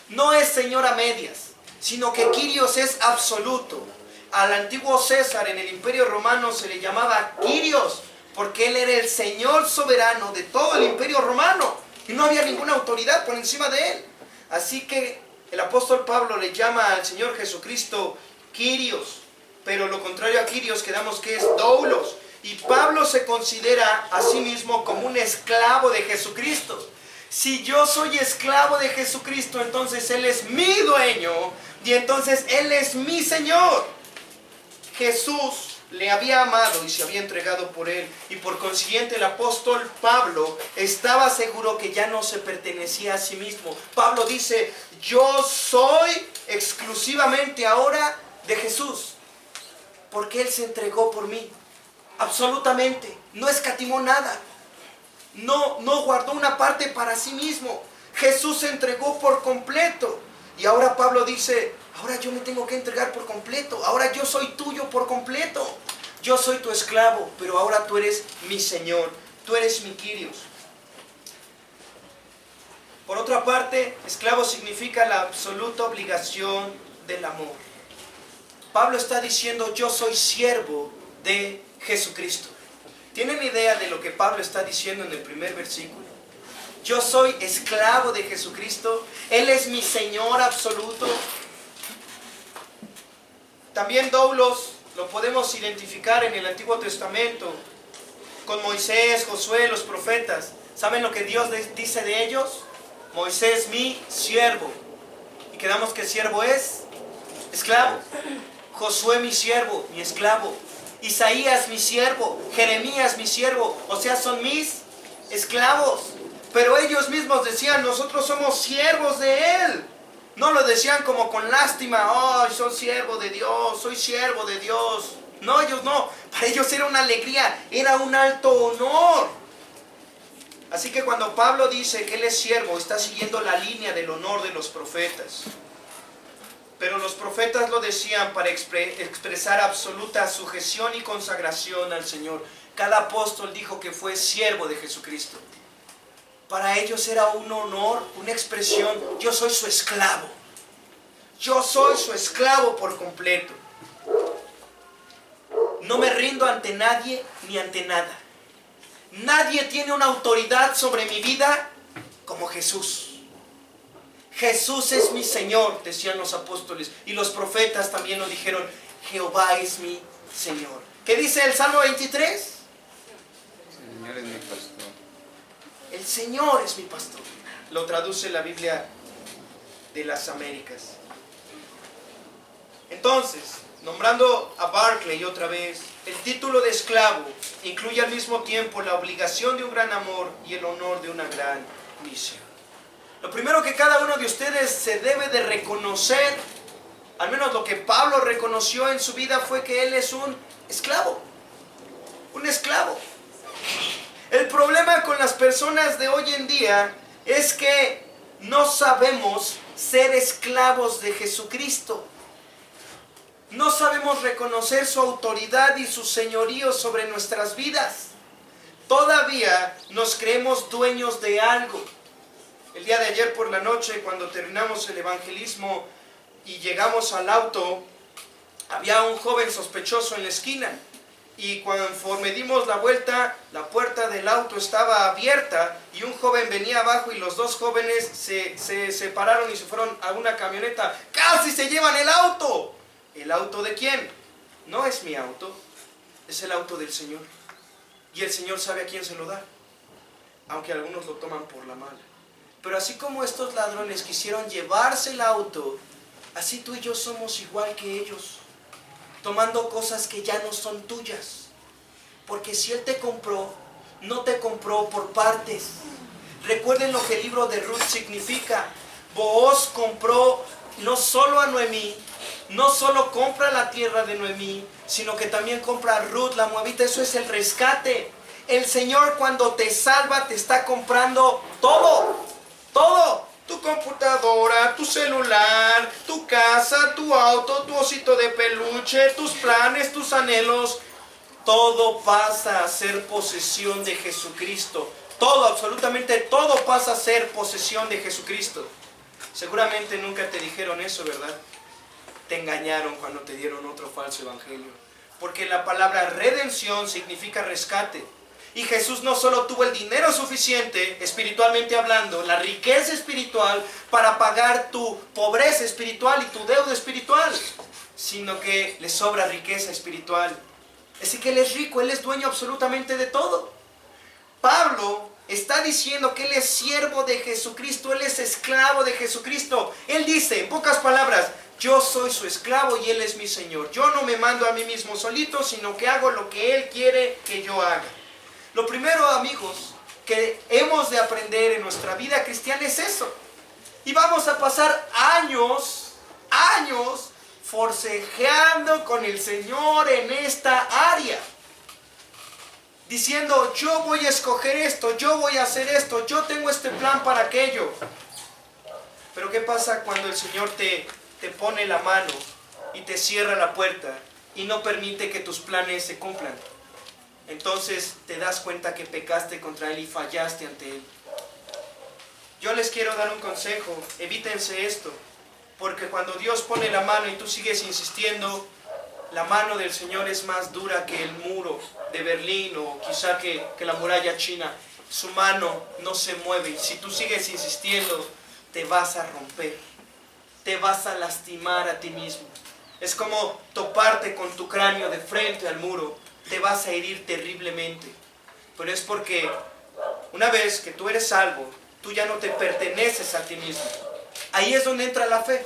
No es señor a medias, sino que Kyrios es absoluto. al antiguo César en el Imperio Romano se le llamaba Quirios, porque él era el señor soberano de todo el Imperio Romano y no había ninguna autoridad por encima de él. Así que el apóstol Pablo le llama al Señor Jesucristo Quirios, pero lo contrario a Quirios quedamos que es doulos. Y Pablo se considera a sí mismo como un esclavo de Jesucristo. Si yo soy esclavo de Jesucristo, entonces Él es mi dueño y entonces Él es mi Señor. Jesús le había amado y se había entregado por Él, y por consiguiente el apóstol Pablo estaba seguro que ya no se pertenecía a sí mismo. Pablo dice: yo soy exclusivamente ahora de Jesús, porque Él se entregó por mí, absolutamente, no escatimó nada, no guardó una parte para sí mismo. Jesús se entregó por completo, y ahora Pablo dice: ahora yo me tengo que entregar por completo, ahora yo soy tuyo por completo. Yo soy tu esclavo, pero ahora tú eres mi Señor, tú eres mi Quirios. Por otra parte, esclavo significa la absoluta obligación del amor. Pablo está diciendo: yo soy siervo de Jesucristo. ¿Tienen idea de lo que Pablo está diciendo en el primer versículo? Yo soy esclavo de Jesucristo, Él es mi Señor absoluto. También doulos lo podemos identificar en el Antiguo Testamento con Moisés, Josué, los profetas. ¿Saben lo que Dios dice de ellos? Moisés, mi siervo. Y quedamos que siervo es esclavo. Josué, mi siervo, mi esclavo. Isaías, mi siervo. Jeremías, mi siervo. O sea, son mis esclavos. Pero ellos mismos decían: nosotros somos siervos de Él. No lo decían como con lástima: oh, soy siervo de Dios, soy siervo de Dios. No, ellos no. Para ellos era una alegría, era un alto honor. Así que cuando Pablo dice que él es siervo, está siguiendo la línea del honor de los profetas. Pero los profetas lo decían para expresar absoluta sujeción y consagración al Señor. Cada apóstol dijo que fue siervo de Jesucristo. Para ellos era un honor, una expresión: yo soy su esclavo. Yo soy su esclavo por completo. No me rindo ante nadie ni ante nada. Nadie tiene una autoridad sobre mi vida como Jesús. Jesús es mi Señor, decían los apóstoles, y los profetas también lo dijeron: Jehová es mi Señor. ¿Qué dice el Salmo 23? El Señor es mi pastor. El Señor es mi pastor. Lo traduce la Biblia de las Américas. Entonces, nombrando a Barclay otra vez, el título de esclavo incluye al mismo tiempo la obligación de un gran amor y el honor de una gran misión. Lo primero que cada uno de ustedes se debe de reconocer, al menos lo que Pablo reconoció en su vida, fue que él es un esclavo. Un esclavo. El problema con las personas de hoy en día es que no sabemos ser esclavos de Jesucristo. No sabemos reconocer su autoridad y su señorío sobre nuestras vidas. Todavía nos creemos dueños de algo. El día de ayer por la noche, cuando terminamos el evangelismo y llegamos al auto, había un joven sospechoso en la esquina. Y conforme dimos la vuelta, la puerta del auto estaba abierta y un joven venía abajo, y los dos jóvenes se separaron y se fueron a una camioneta. ¡Casi se llevan el auto! ¿El auto de quién? No es mi auto, es el auto del Señor. Y el Señor sabe a quién se lo da, aunque algunos lo toman por la mala. Pero así como estos ladrones quisieron llevarse el auto, así tú y yo somos igual que ellos, tomando cosas que ya no son tuyas. Porque si Él te compró, no te compró por partes. Recuerden lo que el libro de Ruth significa. Booz compró no solo a Noemí, no solo compra la tierra de Noemí, sino que también compra a Ruth la moabita. Eso es el rescate. El Señor, cuando te salva, te está comprando todo. Todo. Tu computadora, tu celular, tu casa, tu auto, tu osito de peluche, tus planes, tus anhelos. Todo pasa a ser posesión de Jesucristo. Todo, absolutamente todo pasa a ser posesión de Jesucristo. Seguramente nunca te dijeron eso, ¿verdad? te engañaron cuando te dieron otro falso evangelio. Porque la palabra redención significa rescate. Y Jesús no solo tuvo el dinero suficiente, espiritualmente hablando, la riqueza espiritual para pagar tu pobreza espiritual y tu deuda espiritual, sino que le sobra riqueza espiritual. Así que Él es rico, Él es dueño absolutamente de todo. Pablo está diciendo que Él es siervo de Jesucristo, Él es esclavo de Jesucristo. Él dice, en pocas palabras, yo soy su esclavo y Él es mi Señor. Yo no me mando a mí mismo solito, sino que hago lo que Él quiere que yo haga. Lo primero, amigos, que hemos de aprender en nuestra vida cristiana es eso. Y vamos a pasar años forcejeando con el Señor en esta área. Diciendo, yo voy a escoger esto, yo voy a hacer esto, yo tengo este plan para aquello. Pero ¿qué pasa cuando el Señor te pone la mano y te cierra la puerta y no permite que tus planes se cumplan? Entonces te das cuenta que pecaste contra Él y fallaste ante Él. Yo les quiero dar un consejo, evítense esto, porque cuando Dios pone la mano y tú sigues insistiendo, la mano del Señor es más dura que el muro de Berlín o quizá que la muralla china. Su mano no se mueve y si tú sigues insistiendo, te vas a romper, te vas a lastimar a ti mismo. Es como toparte con tu cráneo de frente al muro, te vas a herir terriblemente. Pero es porque una vez que tú eres salvo, tú ya no te perteneces a ti mismo. Ahí es donde entra la fe.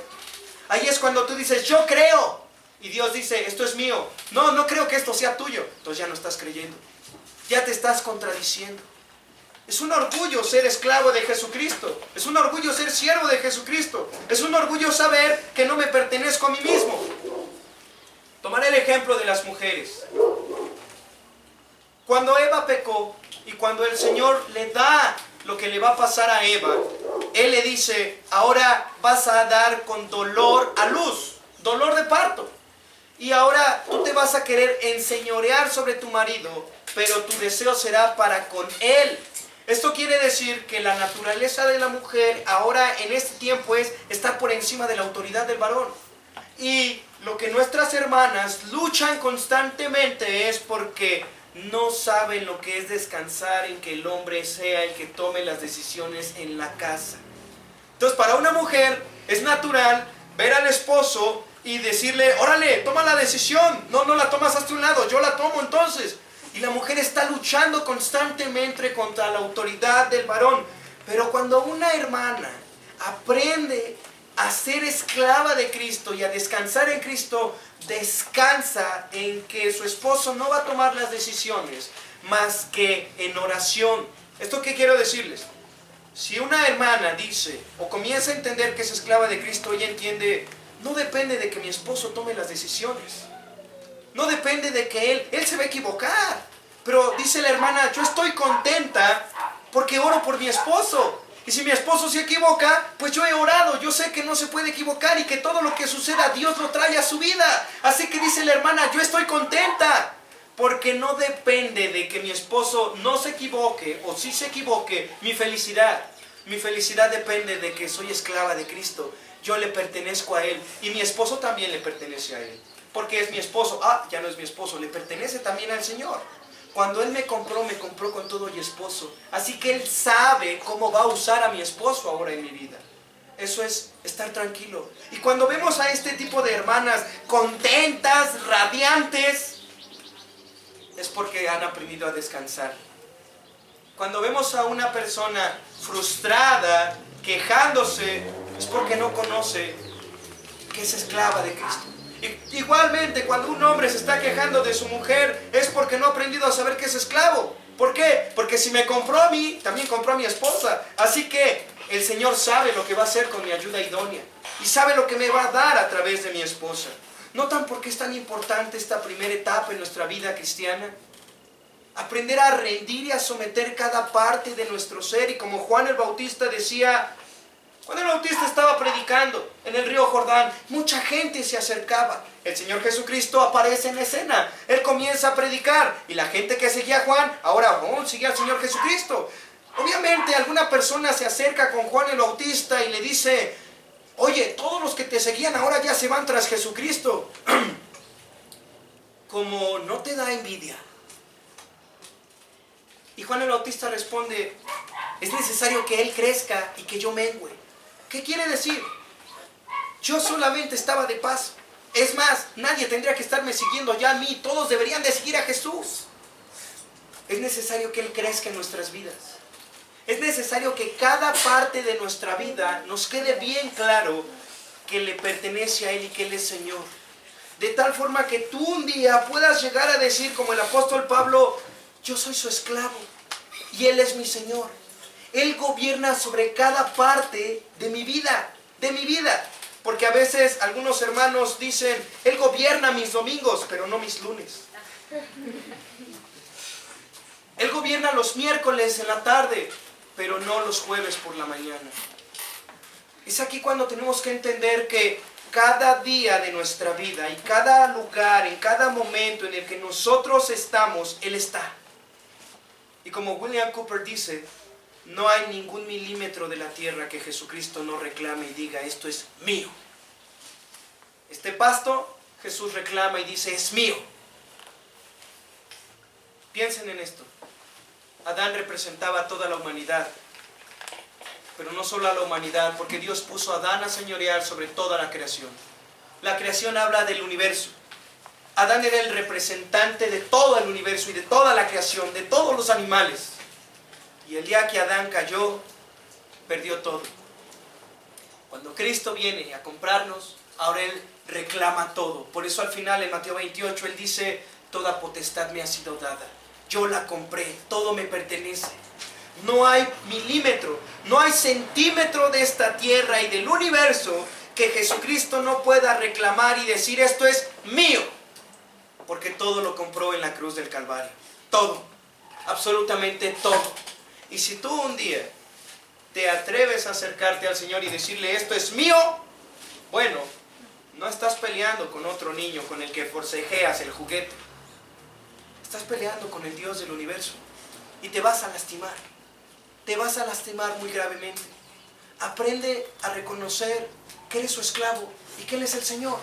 Ahí es cuando tú dices, yo creo. Y Dios dice, esto es mío. No, no creo que esto sea tuyo. Entonces ya no estás creyendo. Ya te estás contradiciendo. Es un orgullo ser esclavo de Jesucristo. Es un orgullo ser siervo de Jesucristo. Es un orgullo saber que no me pertenezco a mí mismo. Tomaré el ejemplo de las mujeres. Cuando Eva pecó y cuando el Señor le da lo que le va a pasar a Eva, Él le dice, ahora vas a dar con dolor a luz, dolor de parto. Y ahora tú te vas a querer enseñorear sobre tu marido, pero tu deseo será para con él. Esto quiere decir que la naturaleza de la mujer ahora en este tiempo es estar por encima de la autoridad del varón. Y lo que nuestras hermanas luchan constantemente es porque no saben lo que es descansar en que el hombre sea el que tome las decisiones en la casa. Entonces para una mujer es natural ver al esposo y decirle, órale, toma la decisión. No la tomas hasta un lado, yo la tomo entonces. Y la mujer está luchando constantemente contra la autoridad del varón. Pero cuando una hermana aprende a ser esclava de Cristo y a descansar en Cristo, descansa en que su esposo no va a tomar las decisiones más que en oración. ¿Esto qué quiero decirles? Si una hermana dice o comienza a entender que es esclava de Cristo, ella entiende, no depende de que mi esposo tome las decisiones. No depende de que él se va a equivocar. Pero dice la hermana, yo estoy contenta porque oro por mi esposo. Y si mi esposo se equivoca, pues yo he orado. Yo sé que no se puede equivocar y que todo lo que suceda Dios lo trae a su vida. Así que dice la hermana, yo estoy contenta. Porque no depende de que mi esposo no se equivoque o si se equivoque mi felicidad. Mi felicidad depende de que soy esclava de Cristo. Yo le pertenezco a Él y mi esposo también le pertenece a Él. Porque es mi esposo. Ya no es mi esposo, le pertenece también al Señor. Cuando Él me compró con todo y esposo. Así que Él sabe cómo va a usar a mi esposo ahora en mi vida. Eso es estar tranquilo. Y cuando vemos a este tipo de hermanas contentas, radiantes, es porque han aprendido a descansar. Cuando vemos a una persona frustrada, quejándose, es porque no conoce que es esclava de Cristo. Igualmente, cuando un hombre se está quejando de su mujer, es porque no ha aprendido a saber que es esclavo. ¿Por qué? Porque si me compró a mí, también compró a mi esposa. Así que el Señor sabe lo que va a hacer con mi ayuda idónea. Y sabe lo que me va a dar a través de mi esposa. ¿Notan por qué es tan importante esta primera etapa en nuestra vida cristiana? Aprender a rendir y a someter cada parte de nuestro ser. Y como Juan el Bautista decía, cuando el Bautista estaba predicando en el río Jordán, mucha gente se acercaba. El Señor Jesucristo aparece en escena. Él comienza a predicar. Y la gente que seguía a Juan, ahora sigue al Señor Jesucristo. Obviamente alguna persona se acerca con Juan el Bautista y le dice, Oye, todos los que te seguían ahora ya se van tras Jesucristo. Como no te da envidia. Y Juan el Bautista responde, es necesario que Él crezca y que yo mengüe. ¿Qué quiere decir? Yo solamente estaba de paso. Es más, nadie tendría que estarme siguiendo ya a mí. Todos deberían de seguir a Jesús. Es necesario que Él crezca en nuestras vidas. Es necesario que cada parte de nuestra vida nos quede bien claro que le pertenece a Él y que Él es Señor. De tal forma que tú un día puedas llegar a decir como el apóstol Pablo, yo soy su esclavo y Él es mi Señor. Él gobierna sobre cada parte de mi vida, Porque a veces algunos hermanos dicen, Él gobierna mis domingos, pero no mis lunes. Él gobierna los miércoles en la tarde, pero no los jueves por la mañana. Es aquí cuando tenemos que entender que cada día de nuestra vida y cada lugar, en cada momento en el que nosotros estamos, Él está. Y como William Cooper dice, no hay ningún milímetro de la tierra que Jesucristo no reclame y diga, esto es mío. Este pasto, Jesús reclama y dice, es mío. Piensen en esto. Adán representaba a toda la humanidad, pero no solo a la humanidad, porque Dios puso a Adán a señorear sobre toda la creación. La creación habla del universo. Adán era el representante de todo el universo y de toda la creación, de todos los animales. Y el día que Adán cayó, perdió todo. Cuando Cristo viene a comprarnos, ahora Él reclama todo. Por eso al final en Mateo 28 Él dice, toda potestad me ha sido dada. Yo la compré, todo me pertenece. No hay milímetro, no hay centímetro de esta tierra y del universo que Jesucristo no pueda reclamar y decir, esto es mío. Porque todo lo compró en la cruz del Calvario. Todo, absolutamente todo. Y si tú un día te atreves a acercarte al Señor y decirle, esto es mío, bueno, no estás peleando con otro niño con el que forcejeas el juguete. Estás peleando con el Dios del universo y te vas a lastimar. Te vas a lastimar muy gravemente. Aprende a reconocer que eres su esclavo y que Él es el Señor.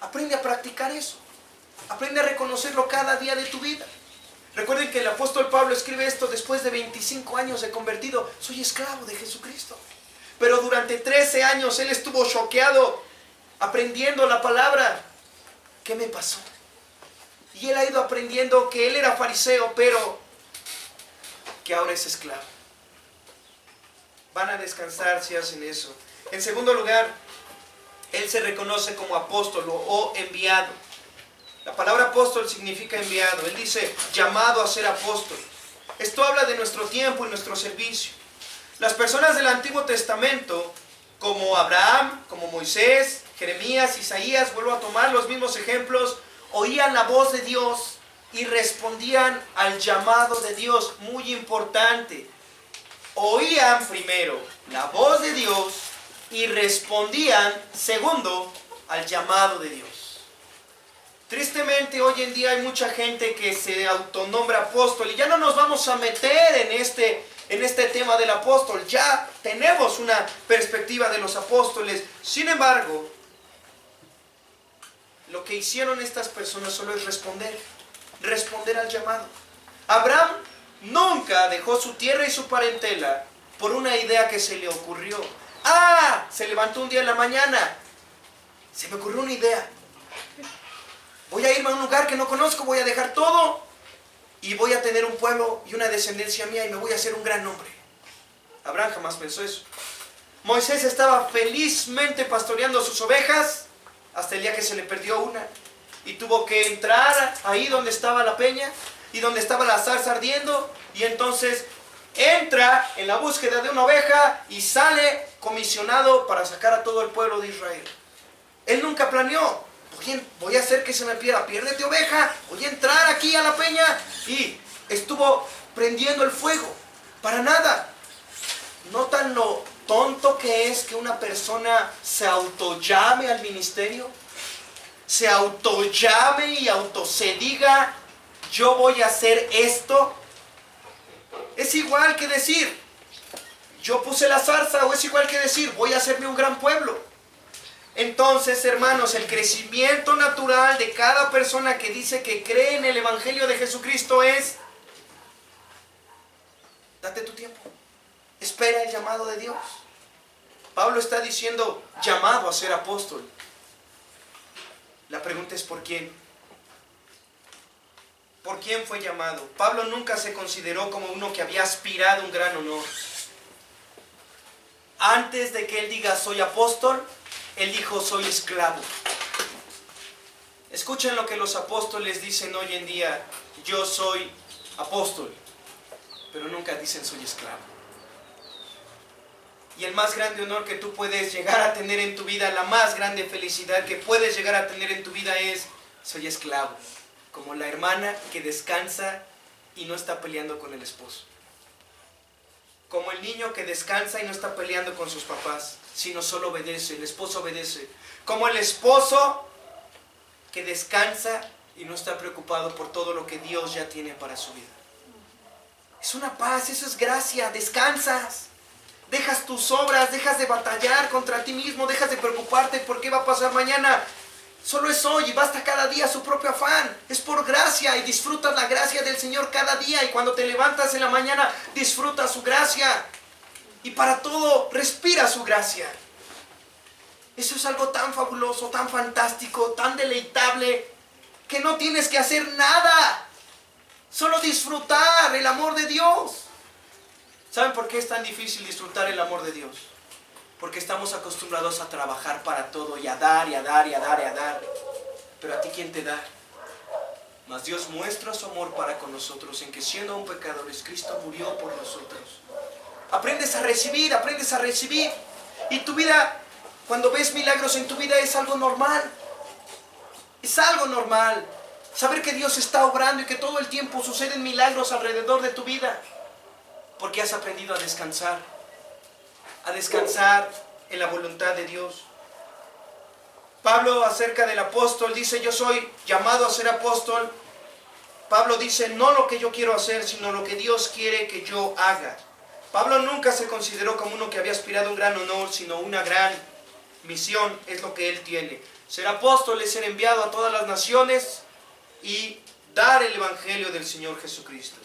Aprende a practicar eso. Aprende a reconocerlo cada día de tu vida. Recuerden que el apóstol Pablo escribe esto después de 25 años de convertido. Soy esclavo de Jesucristo. Pero durante 13 años él estuvo choqueado, aprendiendo la palabra. ¿Qué me pasó? Y él ha ido aprendiendo que él era fariseo, pero que ahora es esclavo. Van a descansar si hacen eso. En segundo lugar, él se reconoce como apóstol o enviado. La palabra apóstol significa enviado. Él dice, llamado a ser apóstol. Esto habla de nuestro tiempo y nuestro servicio. Las personas del Antiguo Testamento, como Abraham, como Moisés, Jeremías, Isaías, vuelvo a tomar los mismos ejemplos, oían la voz de Dios y respondían al llamado de Dios. Muy importante. Oían primero la voz de Dios y respondían, segundo, al llamado de Dios. Tristemente hoy en día hay mucha gente que se autonombra apóstol y ya no nos vamos a meter en este tema del apóstol. Ya tenemos una perspectiva de los apóstoles. Sin embargo, lo que hicieron estas personas solo es responder al llamado. Abraham nunca dejó su tierra y su parentela por una idea que se le ocurrió. Se levantó un día en la mañana, se me ocurrió una idea. Voy a irme a un lugar que no conozco, voy a dejar todo y voy a tener un pueblo y una descendencia mía y me voy a hacer un gran nombre. Abraham jamás pensó eso. Moisés estaba felizmente pastoreando sus ovejas hasta el día que se le perdió una y tuvo que entrar ahí donde estaba la peña y donde estaba la zarza ardiendo, y entonces entra en la búsqueda de una oveja y sale comisionado para sacar a todo el pueblo de Israel. Él nunca planeó, voy a hacer que se me pierda, piérdete oveja, voy a entrar aquí a la peña, y estuvo prendiendo el fuego, para nada. ¿Notan lo tonto que es que una persona se autollame al ministerio? Se autollame y se diga, yo voy a hacer esto. Es igual que decir, yo puse la zarza, o es igual que decir, voy a hacerme un gran pueblo. Entonces, hermanos, el crecimiento natural de cada persona que dice que cree en el Evangelio de Jesucristo es: date tu tiempo, espera el llamado de Dios. Pablo está diciendo llamado a ser apóstol. La pregunta es ¿por quién? ¿Por quién fue llamado? Pablo nunca se consideró como uno que había aspirado a un gran honor. Antes de que él diga soy apóstol, él dijo soy esclavo. Escuchen lo que los apóstoles dicen hoy en día: yo soy apóstol, pero nunca dicen soy esclavo. Y el más grande honor que tú puedes llegar a tener en tu vida, la más grande felicidad que puedes llegar a tener en tu vida es: soy esclavo. Como la hermana que descansa y no está peleando con el esposo. Como el niño que descansa y no está peleando con sus papás, sino solo obedece, el esposo obedece. Como el esposo que descansa y no está preocupado por todo lo que Dios ya tiene para su vida. Es una paz, eso es gracia, descansas. Dejas tus obras, dejas de batallar contra ti mismo, dejas de preocuparte por qué va a pasar mañana. Solo es hoy y basta cada día su propio afán. Es por gracia y disfrutas la gracia del Señor cada día. Y cuando te levantas en la mañana, disfrutas su gracia. Y para todo, respira su gracia. Eso es algo tan fabuloso, tan fantástico, tan deleitable, que no tienes que hacer nada. Solo disfrutar el amor de Dios. ¿Saben por qué es tan difícil disfrutar el amor de Dios? Porque estamos acostumbrados a trabajar para todo y a dar y a dar y a dar y a dar. Pero a ti, ¿quién te da? Mas Dios muestra su amor para con nosotros en que siendo aún pecadores, Cristo murió por nosotros. Aprendes a recibir, aprendes a recibir. Y tu vida, cuando ves milagros en tu vida, es algo normal. Es algo normal. Saber que Dios está obrando y que todo el tiempo suceden milagros alrededor de tu vida. Porque has aprendido a descansar en la voluntad de Dios. Pablo, acerca del apóstol, dice: yo soy llamado a ser apóstol. Pablo dice: no lo que yo quiero hacer, sino lo que Dios quiere que yo haga. Pablo nunca se consideró como uno que había aspirado a un gran honor, sino una gran misión es lo que él tiene. Ser apóstol es ser enviado a todas las naciones y dar el evangelio del Señor Jesucristo.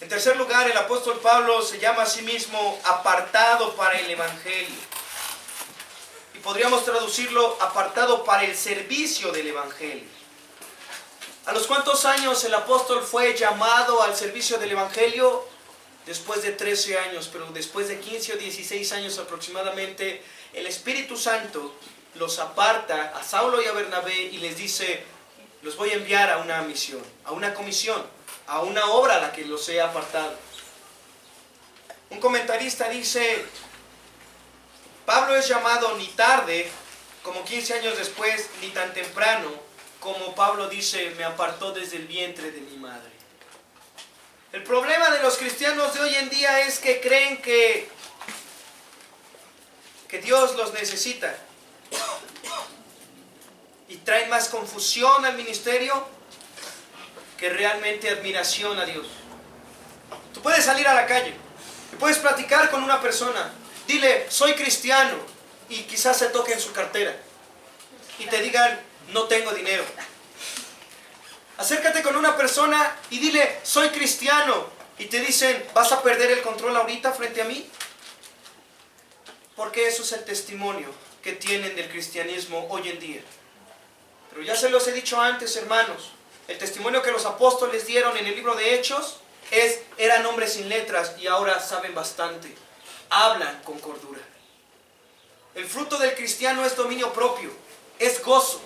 En tercer lugar, el apóstol Pablo se llama a sí mismo apartado para el evangelio. Y podríamos traducirlo apartado para el servicio del evangelio. ¿A los cuántos años el apóstol fue llamado al servicio del evangelio? Después de 13 años, pero después de 15 o 16 años aproximadamente, el Espíritu Santo los aparta a Saulo y a Bernabé y les dice: los voy a enviar a una misión, a una comisión, a una obra a la que los he apartado. Un comentarista dice: Pablo es llamado ni tarde, como 15 años después, ni tan temprano, como Pablo dice: me apartó desde el vientre de mi madre. El problema de los cristianos de hoy en día es que creen que Dios los necesita. Y traen más confusión al ministerio que realmente admiración a Dios. Tú puedes salir a la calle y puedes platicar con una persona. Dile: soy cristiano, y quizás se toque en su cartera y te digan: no tengo dinero. Acércate con una persona y dile: soy cristiano, y te dicen: ¿vas a perder el control ahorita frente a mí? Porque eso es el testimonio que tienen del cristianismo hoy en día. Pero ya se los he dicho antes, hermanos, el testimonio que los apóstoles dieron en el libro de Hechos eran hombres sin letras y ahora saben bastante. Hablan con cordura. El fruto del cristiano es dominio propio, es gozo.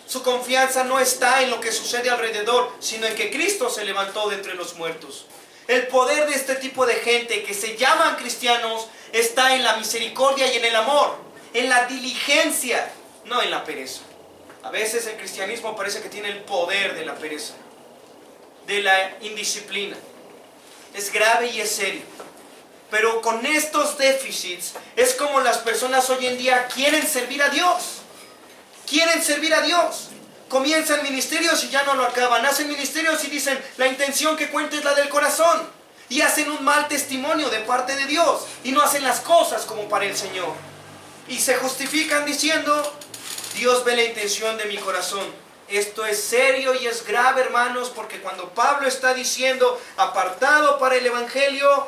Su confianza no está en lo que sucede alrededor, sino en que Cristo se levantó de entre los muertos. El poder de este tipo de gente que se llaman cristianos está en la misericordia y en el amor, en la diligencia, no en la pereza. A veces el cristianismo parece que tiene el poder de la pereza, de la indisciplina. Es grave y es serio. Pero con estos déficits es como las personas hoy en día quieren servir a Dios. Quieren servir a Dios. Comienzan ministerios y ya no lo acaban. Hacen ministerios y dicen: la intención que cuenta es la del corazón. y hacen un mal testimonio de parte de Dios y no hacen las cosas como para el Señor. Y se justifican diciendo, Dios ve la intención de mi corazón. Esto es serio y es grave, hermanos, porque cuando Pablo está diciendo apartado para el Evangelio,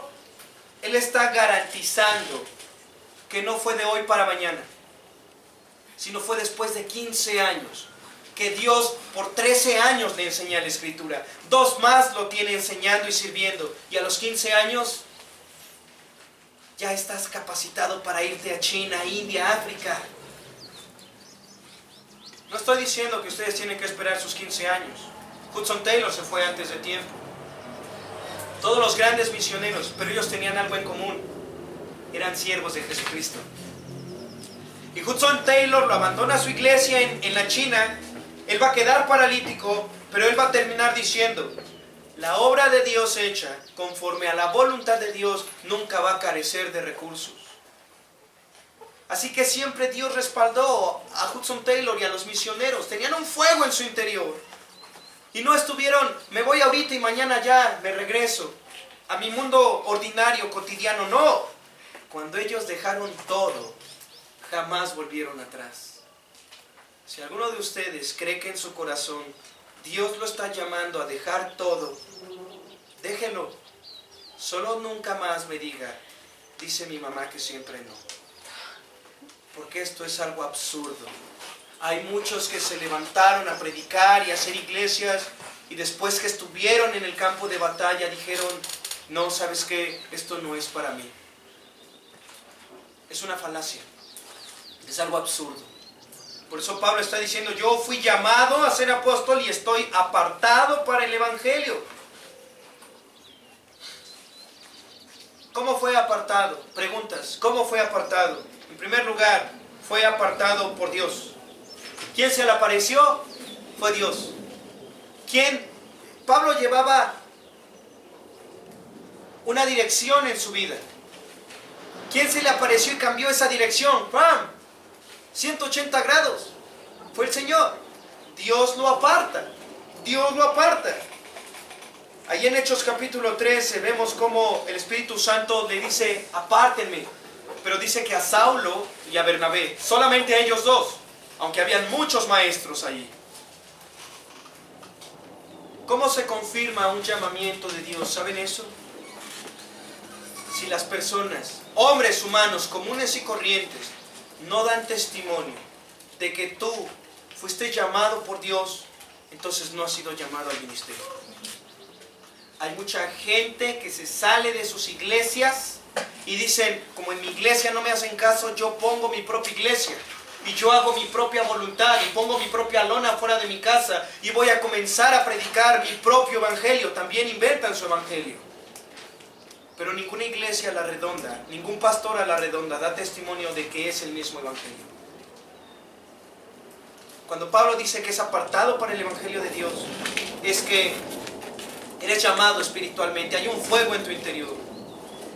él está garantizando que no fue de hoy para mañana, sino fue después de 15 años, que Dios por 13 años le enseña la Escritura. 2 más lo tiene enseñando y sirviendo. Y a los 15 años ya estás capacitado para irte a China, India, África. No estoy diciendo que ustedes tienen que esperar sus 15 años. Hudson Taylor se fue antes de tiempo. Todos los grandes misioneros, pero ellos tenían algo en común. Eran siervos de Jesucristo. Y Hudson Taylor lo abandona a su iglesia en la China. Él va a quedar paralítico, pero él va a terminar diciendo, la obra de Dios hecha conforme a la voluntad de Dios nunca va a carecer de recursos. Así que siempre Dios respaldó a Hudson Taylor y a los misioneros. Tenían un fuego en su interior. Y no estuvieron, me voy ahorita y mañana ya me regreso a mi mundo ordinario, cotidiano. No. Cuando ellos dejaron todo, jamás volvieron atrás. Si alguno de ustedes cree que en su corazón Dios lo está llamando a dejar todo, déjelo. Solo nunca más me diga, dice mi mamá que siempre no. Porque esto es algo absurdo. Hay muchos que se levantaron a predicar y a hacer iglesias y después que estuvieron en el campo de batalla dijeron, no, ¿sabes qué? Esto no es para mí. Es una falacia. Es algo absurdo. Por eso Pablo está diciendo, yo fui llamado a ser apóstol y estoy apartado para el Evangelio. ¿Cómo fue apartado? Preguntas, ¿cómo fue apartado? En primer lugar, fue apartado por Dios. ¿Quién se le apareció? Fue Dios. ¿Quién? Pablo llevaba una dirección en su vida. ¿Quién se le apareció y cambió esa dirección? ¡Pam! 180 grados. Fue el Señor. Dios lo aparta. Dios lo aparta. Ahí en Hechos capítulo 13 vemos cómo el Espíritu Santo le dice, apártenme. Pero dice que a Saulo y a Bernabé, solamente a ellos dos, aunque habían muchos maestros allí. ¿Cómo se confirma un llamamiento de Dios? ¿Saben eso? Si las personas, hombres humanos comunes y corrientes, no dan testimonio de que tú fuiste llamado por Dios, entonces no has sido llamado al ministerio. Hay mucha gente que se sale de sus iglesias y dicen, como en mi iglesia no me hacen caso, yo pongo mi propia iglesia y yo hago mi propia voluntad y pongo mi propia lona fuera de mi casa y voy a comenzar a predicar mi propio evangelio. También inventan su evangelio. Pero ninguna iglesia a la redonda, ningún pastor a la redonda da testimonio de que es el mismo evangelio. Cuando Pablo dice que es apartado para el evangelio de Dios, es que eres llamado espiritualmente, hay un fuego en tu interior.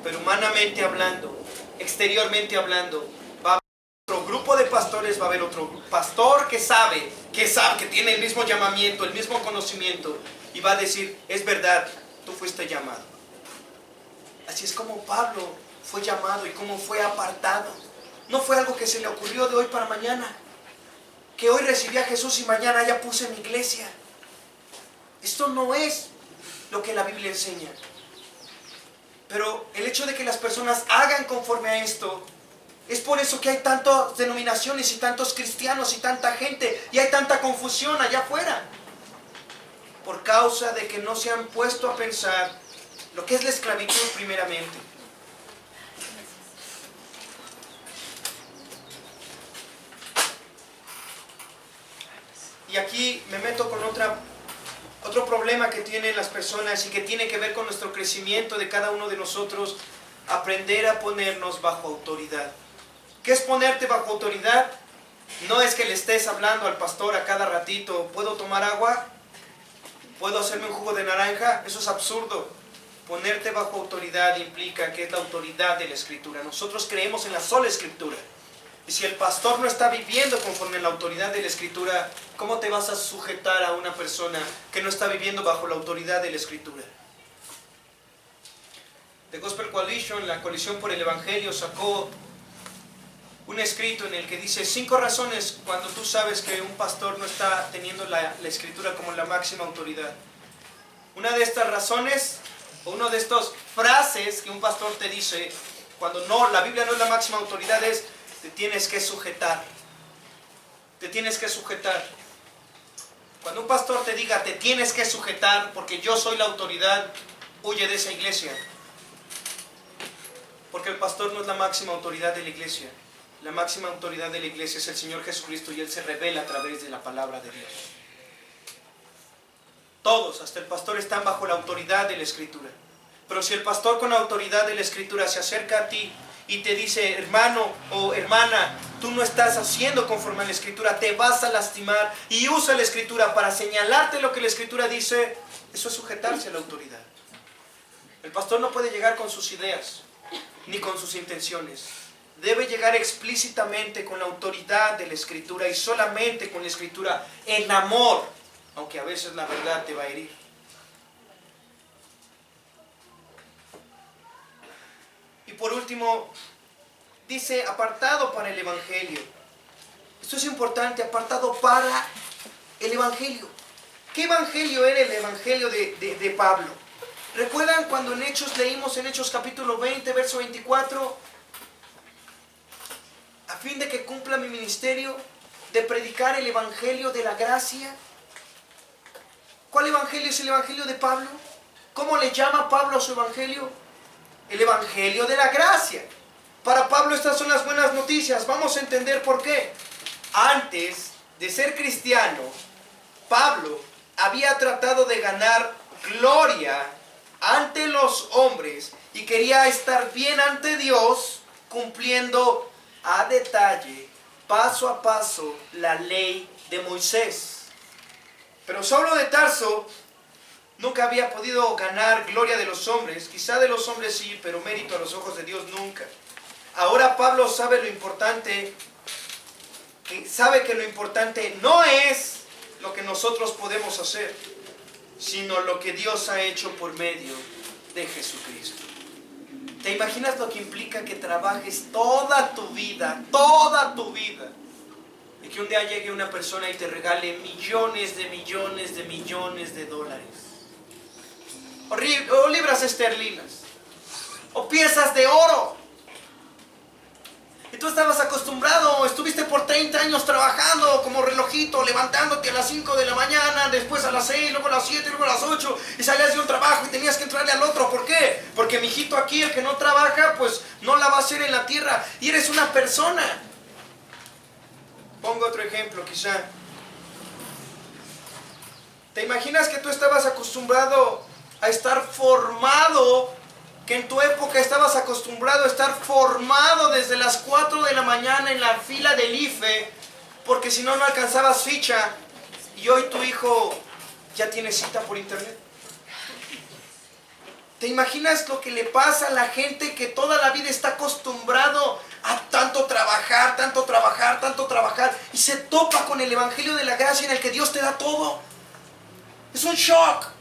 Pero humanamente hablando, exteriormente hablando, va a haber otro grupo de pastores, va a haber otro pastor que sabe, que tiene el mismo llamamiento, el mismo conocimiento, y va a decir, es verdad, tú fuiste llamado. Así es como Pablo fue llamado y cómo fue apartado. No fue algo que se le ocurrió de hoy para mañana. Que hoy recibí a Jesús y mañana ya puse mi iglesia. Esto no es lo que la Biblia enseña. Pero el hecho de que las personas hagan conforme a esto, es por eso que hay tantas denominaciones y tantos cristianos y tanta gente y hay tanta confusión allá afuera. Por causa de que no se han puesto a pensar lo que es la esclavitud primeramente. Y aquí me meto con otro problema que tienen las personas y que tiene que ver con nuestro crecimiento de cada uno de nosotros, aprender a ponernos bajo autoridad. ¿Qué es ponerte bajo autoridad? No es que le estés hablando al pastor a cada ratito, ¿puedo tomar agua? ¿Puedo hacerme un jugo de naranja? Eso es absurdo. Ponerte bajo autoridad implica que es la autoridad de la Escritura. Nosotros creemos en la sola Escritura. Y si el pastor no está viviendo conforme a la autoridad de la Escritura, ¿cómo te vas a sujetar a una persona que no está viviendo bajo la autoridad de la Escritura? The Gospel Coalition, la Coalición por el Evangelio, sacó un escrito en el que dice 5 razones cuando tú sabes que un pastor no está teniendo la Escritura como la máxima autoridad. Una de estas razones, o una de estas frases que un pastor te dice cuando no, la Biblia no es la máxima autoridad, es: te tienes que sujetar. Te tienes que sujetar. Cuando un pastor te diga te tienes que sujetar porque yo soy la autoridad, huye de esa iglesia. Porque el pastor no es la máxima autoridad de la iglesia. La máxima autoridad de la iglesia es el Señor Jesucristo, y Él se revela a través de la palabra de Dios. Todos, hasta el pastor, están bajo la autoridad de la Escritura. Pero si el pastor con la autoridad de la Escritura se acerca a ti y te dice: hermano o hermana, tú no estás haciendo conforme a la Escritura, te vas a lastimar, y usa la Escritura para señalarte lo que la Escritura dice, eso es sujetarse a la autoridad. El pastor no puede llegar con sus ideas ni con sus intenciones. Debe llegar explícitamente con la autoridad de la Escritura, y solamente con la Escritura, en amor, aunque a veces la verdad te va a herir. Y por último, dice apartado para el Evangelio. Esto es importante, apartado para el Evangelio. ¿Qué Evangelio era el Evangelio de Pablo? ¿Recuerdan cuando en Hechos leímos en Hechos capítulo 20, verso 24? A fin de que cumpla mi ministerio de predicar el Evangelio de la gracia. ¿Cuál Evangelio es el Evangelio de Pablo? ¿Cómo le llama Pablo a su Evangelio? El Evangelio de la gracia. Para Pablo estas son las buenas noticias. Vamos a entender por qué. Antes de ser cristiano, Pablo había tratado de ganar gloria ante los hombres y quería estar bien ante Dios, cumpliendo a detalle, paso a paso, la ley de Moisés. Pero Saulo de Tarso nunca había podido ganar gloria de los hombres. Quizá de los hombres sí, pero mérito a los ojos de Dios nunca. Ahora Pablo sabe lo importante, sabe que lo importante no es lo que nosotros podemos hacer, sino lo que Dios ha hecho por medio de Jesucristo. ¿Te imaginas lo que implica que trabajes toda tu vida, y que un día llegue una persona y te regale millones de dólares? O libras esterlinas, o piezas de oro. Y tú estabas acostumbrado, estuviste por 30 años trabajando como relojito, levantándote a las 5 de la mañana, después a las 6, luego a las 7, luego a las 8, y salías de un trabajo y tenías que entrarle al otro. ¿Por qué? Porque mi hijito aquí, el que no trabaja, pues no la va a hacer en la tierra, y eres una persona. Pongo otro ejemplo, quizá. ¿Te imaginas que tú estabas acostumbrado a estar formado, que en tu época estabas acostumbrado a estar formado desde las 4 de la mañana en la fila del IFE, porque si no, no alcanzabas ficha, y hoy tu hijo ya tiene cita por internet? ¿Te imaginas lo que le pasa a la gente que toda la vida está acostumbrado a tanto trabajar, y se topa con el Evangelio de la gracia en el que Dios te da todo? Es un shock.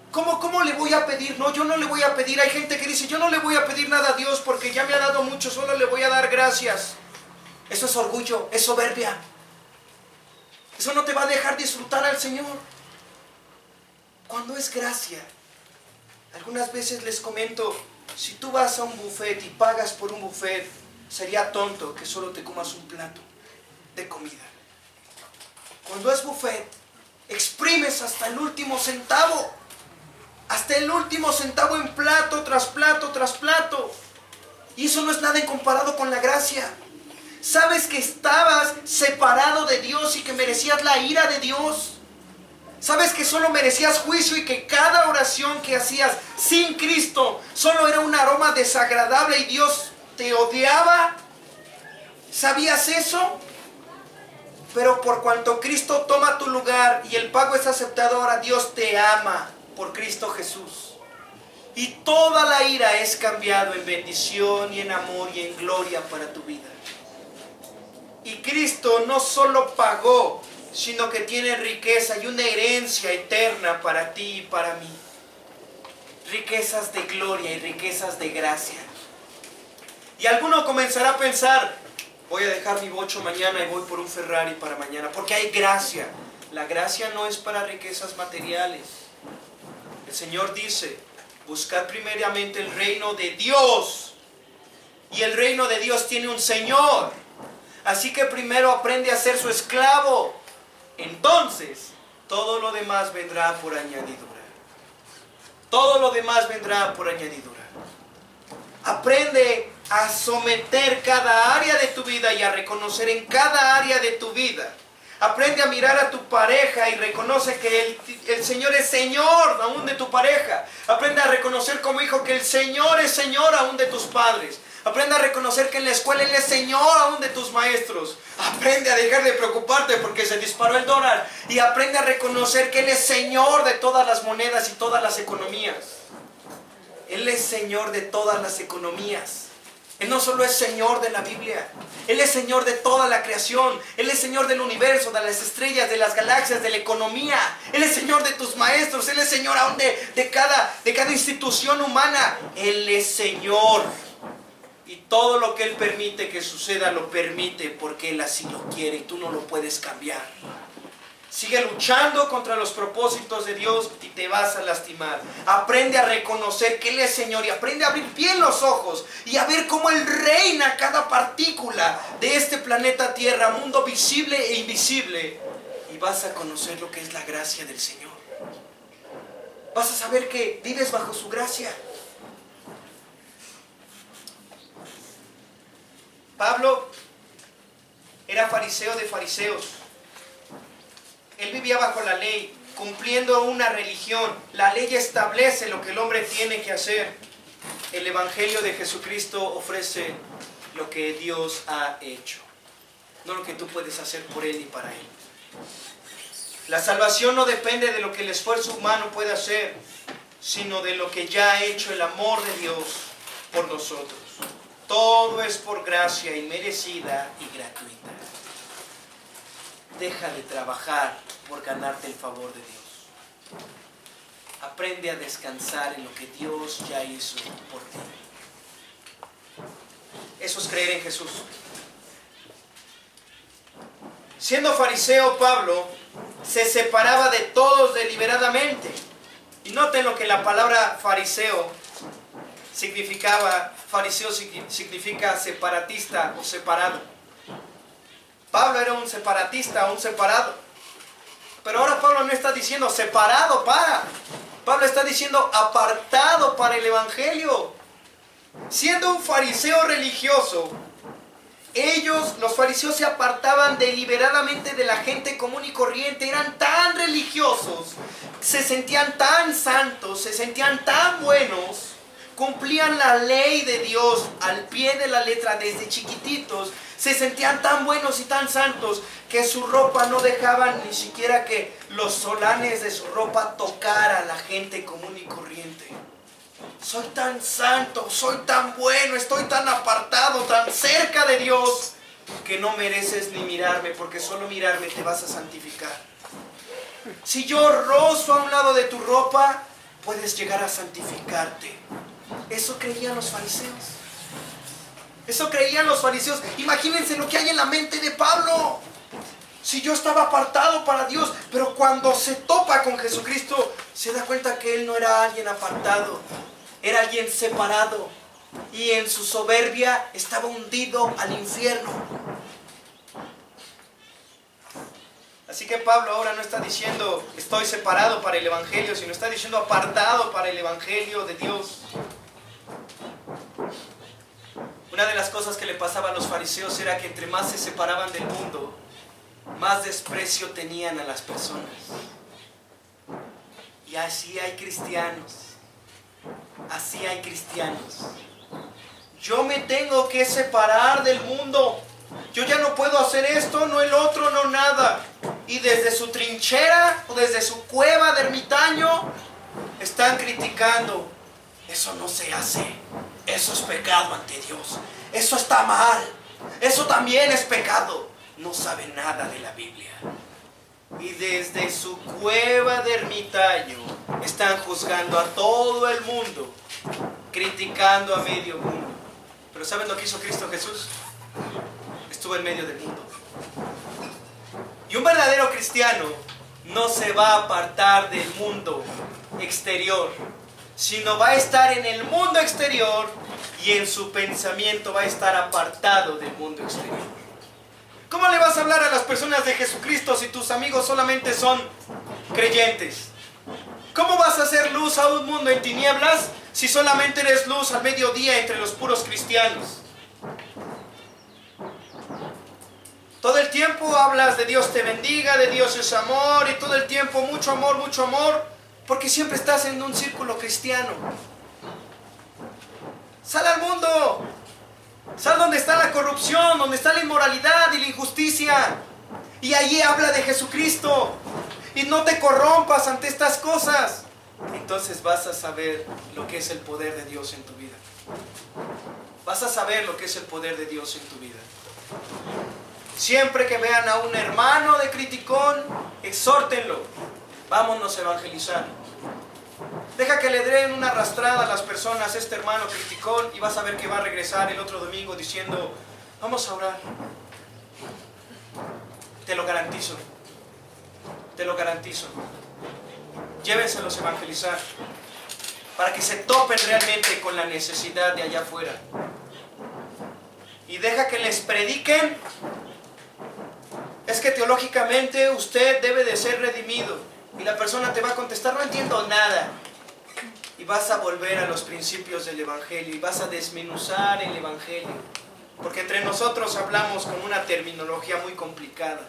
¿Cómo le voy a pedir? No, yo no le voy a pedir. Hay gente que dice: yo no le voy a pedir nada a Dios porque ya me ha dado mucho, solo le voy a dar gracias. Eso es orgullo, es soberbia. Eso no te va a dejar disfrutar al Señor. Cuando es gracia, algunas veces les comento, si tú vas a un buffet y pagas por un buffet, sería tonto que solo te comas un plato de comida. Cuando es buffet, exprimes hasta el último centavo. Hasta el último centavo en plato tras plato tras plato. Y eso no es nada comparado con la gracia. Sabes que estabas separado de Dios y que merecías la ira de Dios. Sabes que solo merecías juicio y que cada oración que hacías sin Cristo solo era un aroma desagradable y Dios te odiaba. ¿Sabías eso? Pero por cuanto Cristo toma tu lugar y el pago es aceptado, ahora Dios te ama por Cristo Jesús. Y toda la ira es cambiado en bendición y en amor y en gloria para tu vida. Y Cristo no solo pagó, sino que tiene riqueza y una herencia eterna para ti y para mí. riquezas de gloria y riquezas de gracia. Y alguno comenzará a pensar, voy a dejar mi bocho mañana y voy por un Ferrari para mañana, porque hay gracia. La gracia no es para riquezas materiales. El Señor dice, buscad primeramente el reino de Dios. Y el reino de Dios tiene un Señor. Así que primero aprende a ser su esclavo. Entonces, todo lo demás vendrá por añadidura. Todo lo demás vendrá por añadidura. Aprende a someter cada área de tu vida y a reconocer en cada área de tu vida. Aprende a mirar a tu pareja y reconoce que el Señor es Señor aún de tu pareja. Aprende a reconocer como hijo que el Señor es Señor aún de tus padres. Aprende a reconocer que en la escuela Él es Señor aún de tus maestros. Aprende a dejar de preocuparte porque se disparó el dólar. Y aprende a reconocer que Él es Señor de todas las monedas y todas las economías. Él es Señor de todas las economías. Él no solo es Señor de la Biblia, Él es Señor de toda la creación. Él es Señor del universo, de las estrellas, de las galaxias, de la economía. Él es Señor de tus maestros. Él es Señor aún de cada institución humana. Él es Señor. Y todo lo que Él permite que suceda, lo permite porque Él así lo quiere y tú no lo puedes cambiar. Sigue luchando contra los propósitos de Dios y te vas a lastimar. Aprende a reconocer que Él es Señor y aprende a abrir bien los ojos y a ver cómo Él reina cada partícula de este planeta Tierra, mundo visible e invisible. Y vas a conocer lo que es la gracia del Señor. Vas a saber que vives bajo su gracia. Pablo era fariseo de fariseos. Él vivía bajo la ley, cumpliendo una religión. La ley establece lo que el hombre tiene que hacer. El Evangelio de Jesucristo ofrece lo que Dios ha hecho, no lo que tú puedes hacer por Él y para Él. La salvación no depende de lo que el esfuerzo humano puede hacer, sino de lo que ya ha hecho el amor de Dios por nosotros. Todo es por gracia inmerecida y gratuita. Deja de trabajar por ganarte el favor de Dios. Aprende a descansar en lo que Dios ya hizo por ti. Eso es creer en Jesús. Siendo fariseo, Pablo se separaba de todos deliberadamente. Y noten lo que la palabra fariseo significaba. Fariseo significa separatista o separado. Pablo era un separatista, un separado. Pero ahora Pablo no está diciendo separado para. Pablo está diciendo apartado para el Evangelio. Siendo un fariseo religioso, los fariseos se apartaban deliberadamente de la gente común y corriente. Eran tan religiosos, se sentían tan santos, se sentían tan buenos, cumplían la ley de Dios al pie de la letra desde chiquititos. Se sentían tan buenos y tan santos que su ropa no dejaban ni siquiera que los solanes de su ropa tocara a la gente común y corriente. Soy tan santo, soy tan bueno, estoy tan apartado, tan cerca de Dios, que no mereces ni mirarme, porque solo mirarme te vas a santificar. Si yo rozo a un lado de tu ropa, puedes llegar a santificarte. Eso creían los fariseos. Eso creían los fariseos. Imagínense lo que hay en la mente de Pablo. Si yo estaba apartado para Dios, pero cuando se topa con Jesucristo, se da cuenta que Él no era alguien apartado, era alguien separado. Y en su soberbia estaba hundido al infierno. Así que Pablo ahora no está diciendo estoy separado para el Evangelio, sino está diciendo apartado para el Evangelio de Dios. Una de las cosas que le pasaba a los fariseos era que entre más se separaban del mundo, más desprecio tenían a las personas. Y así hay cristianos. Así hay cristianos. Yo me tengo que separar del mundo. Yo ya no puedo hacer esto, no el otro, no nada. Y desde su trinchera o desde su cueva de ermitaño están criticando. Eso no se hace. Eso es pecado ante Dios. Eso está mal. Eso también es pecado. No saben nada de la Biblia. Y desde su cueva de ermitaño están juzgando a todo el mundo, criticando a medio mundo. Pero ¿saben lo que hizo Cristo Jesús? Estuvo en medio del mundo. Y un verdadero cristiano no se va a apartar del mundo exterior, sino va a estar en el mundo exterior y en su pensamiento va a estar apartado del mundo exterior. ¿Cómo le vas a hablar a las personas de Jesucristo si tus amigos solamente son creyentes? ¿Cómo vas a hacer luz a un mundo en tinieblas si solamente eres luz al mediodía entre los puros cristianos? Todo el tiempo hablas de Dios te bendiga, de Dios es amor, y todo el tiempo mucho amor, porque siempre estás en un círculo cristiano. Sal al mundo, sal donde está la corrupción, donde está la inmoralidad y la injusticia, y allí habla de Jesucristo, y no te corrompas ante estas cosas. Entonces vas a saber lo que es el poder de Dios en tu vida. Vas a saber lo que es el poder de Dios en tu vida. Siempre que vean a un hermano de criticón, exhórtenlo. Vámonos a evangelizar. Deja que le den una arrastrada a las personas este hermano criticón y vas a ver que va a regresar el otro domingo diciendo, vamos a orar. Te lo garantizo. Te lo garantizo. Llévenselos a evangelizar para que se topen realmente con la necesidad de allá afuera. Y deja que les prediquen. Es que teológicamente usted debe de ser redimido. Y la persona te va a contestar, no entiendo nada. Y vas a volver a los principios del Evangelio y vas a desmenuzar el Evangelio. Porque entre nosotros hablamos con una terminología muy complicada.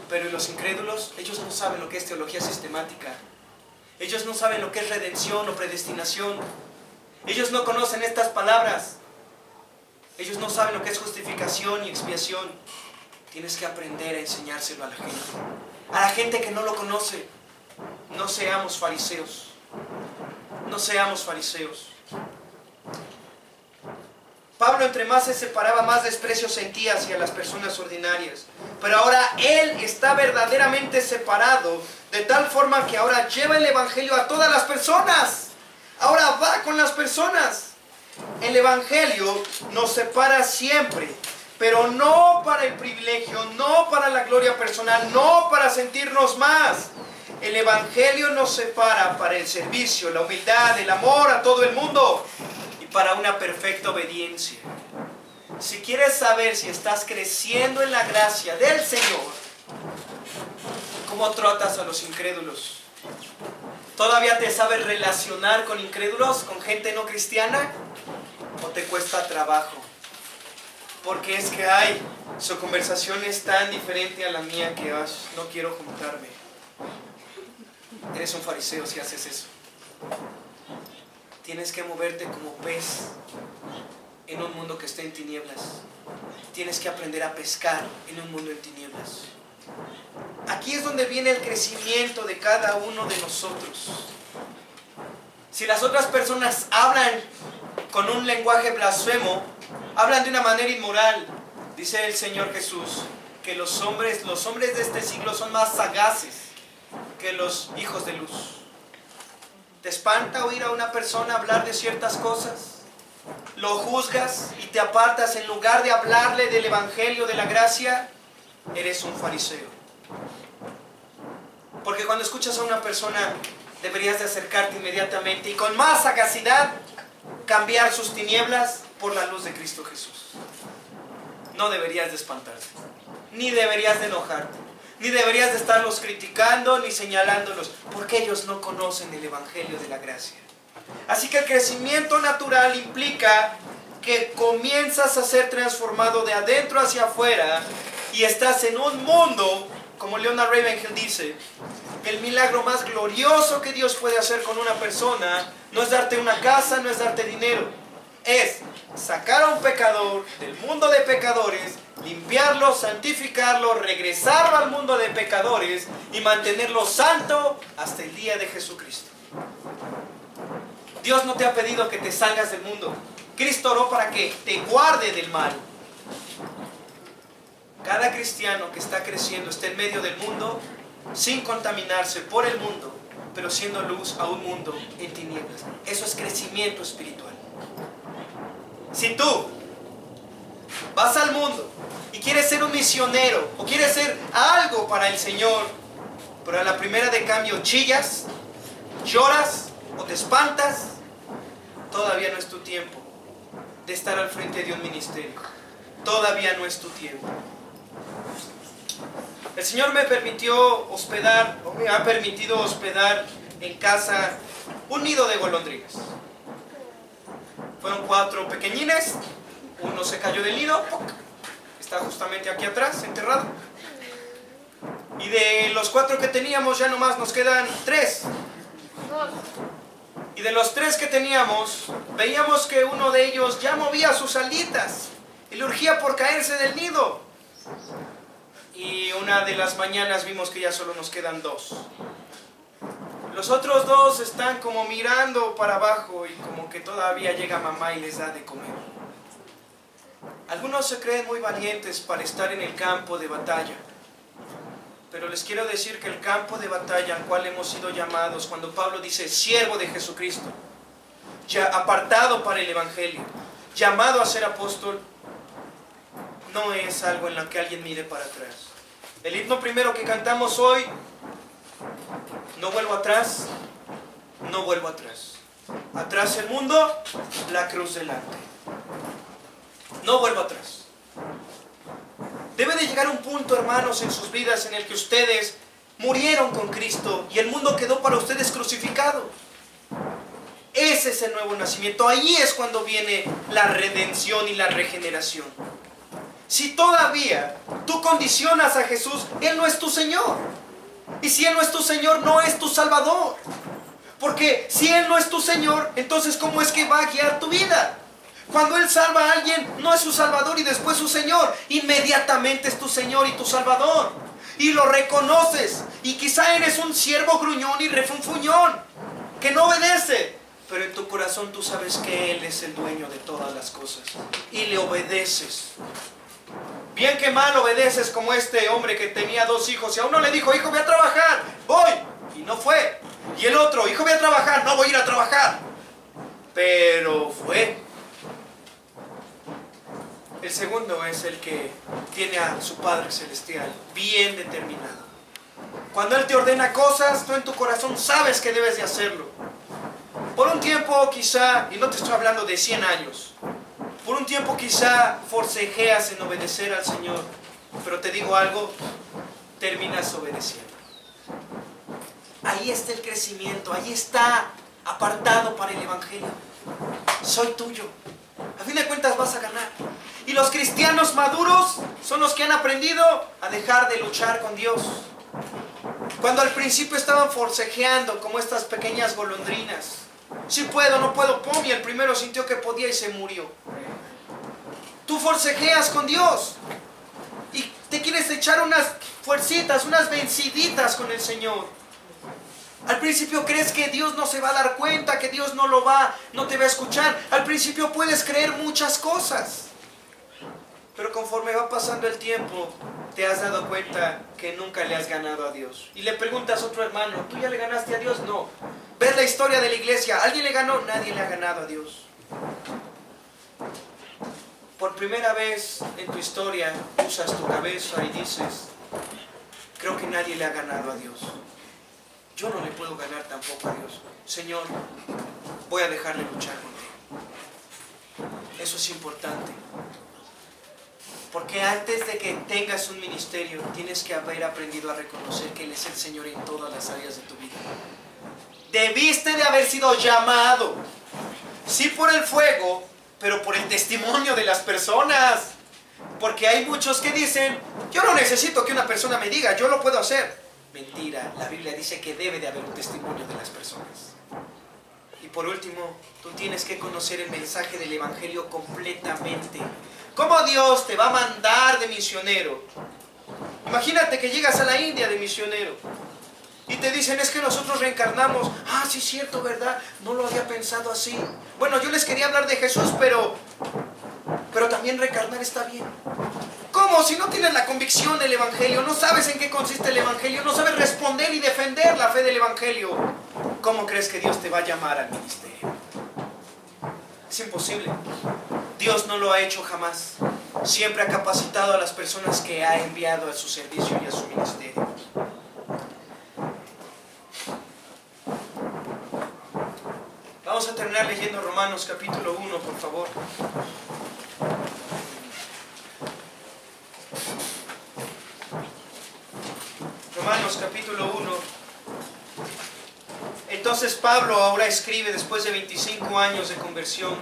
Pero los incrédulos, ellos no saben lo que es teología sistemática. Ellos no saben lo que es redención o predestinación. Ellos no conocen estas palabras. Ellos no saben lo que es justificación y expiación. Tienes que aprender a enseñárselo a la gente. A la gente que no lo conoce. No seamos fariseos. No seamos fariseos. Pablo entre más se separaba, más desprecio sentía hacia las personas ordinarias. Pero ahora él está verdaderamente separado, de tal forma que ahora lleva el Evangelio a todas las personas. Ahora va con las personas. El Evangelio nos separa siempre, pero no para el privilegio, no para la gloria personal, no para sentirnos más. El Evangelio nos separa para el servicio, la humildad, el amor a todo el mundo y para una perfecta obediencia. Si quieres saber si estás creciendo en la gracia del Señor, ¿cómo tratas a los incrédulos? ¿Todavía te sabes relacionar con incrédulos, con gente no cristiana? ¿O te cuesta trabajo? Porque es que su conversación es tan diferente a la mía que no quiero juntarme. Eres un fariseo si haces eso. Tienes que moverte como pez en un mundo que está en tinieblas. Tienes que aprender a pescar en un mundo en tinieblas. Aquí es donde viene el crecimiento de cada uno de nosotros. Si las otras personas hablan con un lenguaje blasfemo, hablan de una manera inmoral, dice el Señor Jesús, que los hombres de este siglo son más sagaces que los hijos de luz. ¿Te espanta oír a una persona hablar de ciertas cosas? ¿Lo juzgas y te apartas en lugar de hablarle del Evangelio de la gracia? Eres un fariseo. Porque cuando escuchas a una persona, deberías de acercarte inmediatamente y con más sagacidad cambiar sus tinieblas por la luz de Cristo Jesús. No deberías de espantarte, ni deberías de enojarte, ni deberías de estarlos criticando ni señalándolos, porque ellos no conocen el Evangelio de la gracia. Así que el crecimiento natural implica que comienzas a ser transformado de adentro hacia afuera y estás en un mundo, como Leonard Ravenhill dice, el milagro más glorioso que Dios puede hacer con una persona no es darte una casa, no es darte dinero, es sacar a un pecador del mundo de pecadores, limpiarlo, santificarlo, regresarlo al mundo de pecadores y mantenerlo santo hasta el día de Jesucristo. Dios no te ha pedido que te salgas del mundo. Cristo oró para que te guarde del mal. Cada cristiano que está creciendo está en medio del mundo sin contaminarse por el mundo pero siendo luz a un mundo en tinieblas. Eso es crecimiento espiritual. Si tú vas al mundo y quieres ser un misionero o quieres ser algo para el Señor, pero a la primera de cambio chillas, lloras o te espantas, todavía no es tu tiempo de estar al frente de un ministerio. Todavía no es tu tiempo. El Señor me permitió hospedar, o me ha permitido hospedar en casa un nido de golondrinas. Fueron 4 pequeñines, uno se cayó del nido, está justamente aquí atrás, enterrado. Y de los 4 que teníamos ya nomás nos quedan 3. Y de los 3 que teníamos, veíamos que uno de ellos ya movía sus alitas y le urgía por caerse del nido. Y una de las mañanas vimos que ya solo nos quedan 2. Los otros 2 están como mirando para abajo y como que todavía llega mamá y les da de comer. Algunos se creen muy valientes para estar en el campo de batalla. Pero les quiero decir que el campo de batalla al cual hemos sido llamados, cuando Pablo dice siervo de Jesucristo, ya apartado para el Evangelio, llamado a ser apóstol, no es algo en lo que alguien mire para atrás. El himno primero que cantamos hoy, no vuelvo atrás, no vuelvo atrás. Atrás el mundo, la cruz delante. No vuelvo atrás. Debe de llegar un punto, hermanos, en sus vidas en el que ustedes murieron con Cristo y el mundo quedó para ustedes crucificado. Ese es el nuevo nacimiento. Ahí es cuando viene la redención y la regeneración. Si todavía tú condicionas a Jesús, Él no es tu Señor. Y si Él no es tu Señor, no es tu Salvador. Porque si Él no es tu Señor, entonces ¿cómo es que va a guiar tu vida? Cuando Él salva a alguien, no es su Salvador y después su Señor. Inmediatamente es tu Señor y tu Salvador. Y lo reconoces. Y quizá eres un siervo gruñón y refunfuñón, que no obedece. Pero en tu corazón tú sabes que Él es el dueño de todas las cosas. Y le obedeces. Bien que mal obedeces, como este hombre que tenía 2 hijos. Y a uno le dijo, hijo, voy a trabajar. Voy. Y no fue. Y el otro, hijo, voy a trabajar. No voy a ir a trabajar. Pero fue. El segundo es el que tiene a su Padre Celestial bien determinado. Cuando Él te ordena cosas, tú en tu corazón sabes que debes de hacerlo. Por un tiempo quizá, y no te estoy hablando de 100 años, por un tiempo quizá forcejeas en obedecer al Señor, pero te digo algo, terminas obedeciendo. Ahí está el crecimiento, ahí está apartado para el Evangelio. Soy tuyo. A fin de cuentas vas a ganar. Y los cristianos maduros son los que han aprendido a dejar de luchar con Dios. Cuando al principio estaban forcejeando como estas pequeñas golondrinas. Si puedo, no puedo, pum, y el primero sintió que podía y se murió. Tú forcejeas con Dios y te quieres echar unas fuercitas, unas venciditas con el Señor. Al principio crees que Dios no se va a dar cuenta, que Dios no te va a escuchar. Al principio puedes creer muchas cosas. Pero conforme va pasando el tiempo, te has dado cuenta que nunca le has ganado a Dios. Y le preguntas a otro hermano, ¿tú ya le ganaste a Dios? No. ¿Ves la historia de la iglesia? ¿Alguien le ganó? Nadie le ha ganado a Dios. Por primera vez en tu historia, usas tu cabeza y dices, creo que nadie le ha ganado a Dios. Yo no le puedo ganar tampoco a Dios. Señor, voy a dejarle luchar contigo. Eso es importante. Porque antes de que tengas un ministerio, tienes que haber aprendido a reconocer que Él es el Señor en todas las áreas de tu vida. Debiste de haber sido llamado, sí por el fuego, pero por el testimonio de las personas. Porque hay muchos que dicen, yo no necesito que una persona me diga, yo lo puedo hacer. Mentira, la Biblia dice que debe de haber un testimonio de las personas. Y por último, tú tienes que conocer el mensaje del Evangelio completamente. ¿Cómo Dios te va a mandar de misionero? Imagínate que llegas a la India de misionero y te dicen, es que nosotros reencarnamos. Ah, sí es cierto, ¿verdad? No lo había pensado así. Bueno, yo les quería hablar de Jesús, pero también reencarnar está bien. ¿Cómo ¿Cómo? Si no tienes la convicción del Evangelio, no sabes en qué consiste el Evangelio, no sabes responder y defender la fe del Evangelio, ¿cómo crees que Dios te va a llamar al ministerio? Es imposible. Dios no lo ha hecho jamás. Siempre ha capacitado a las personas que ha enviado a su servicio y a su ministerio. Vamos a terminar leyendo Romanos capítulo 1, por favor. Romanos capítulo 1. Entonces Pablo ahora escribe después de 25 años de conversión.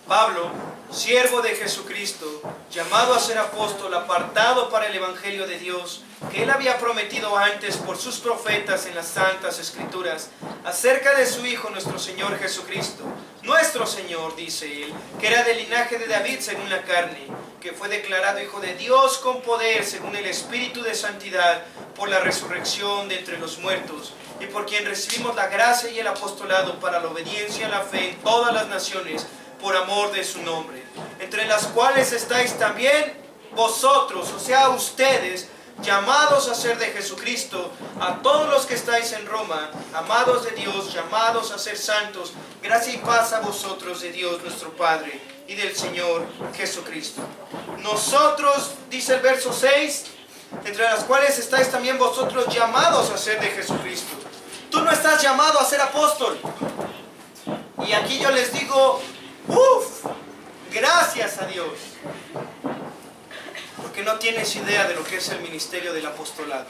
Pablo, siervo de Jesucristo, llamado a ser apóstol, apartado para el Evangelio de Dios, que él había prometido antes por sus profetas en las Santas Escrituras, acerca de su Hijo nuestro Señor Jesucristo. Nuestro Señor, dice él, que era del linaje de David según la carne, que fue declarado Hijo de Dios con poder según el Espíritu de Santidad, por la resurrección de entre los muertos, y por quien recibimos la gracia y el apostolado para la obediencia a la fe en todas las naciones, por amor de su nombre, entre las cuales estáis también vosotros, o sea, ustedes, llamados a ser de Jesucristo, a todos los que estáis en Roma, amados de Dios, llamados a ser santos, gracia y paz a vosotros de Dios nuestro Padre y del Señor Jesucristo. Nosotros, dice el verso 6, entre las cuales estáis también vosotros llamados a ser de Jesucristo. Tú no estás llamado a ser apóstol. Y aquí yo les digo, gracias a Dios, porque no tienes idea de lo que es el ministerio del apostolado.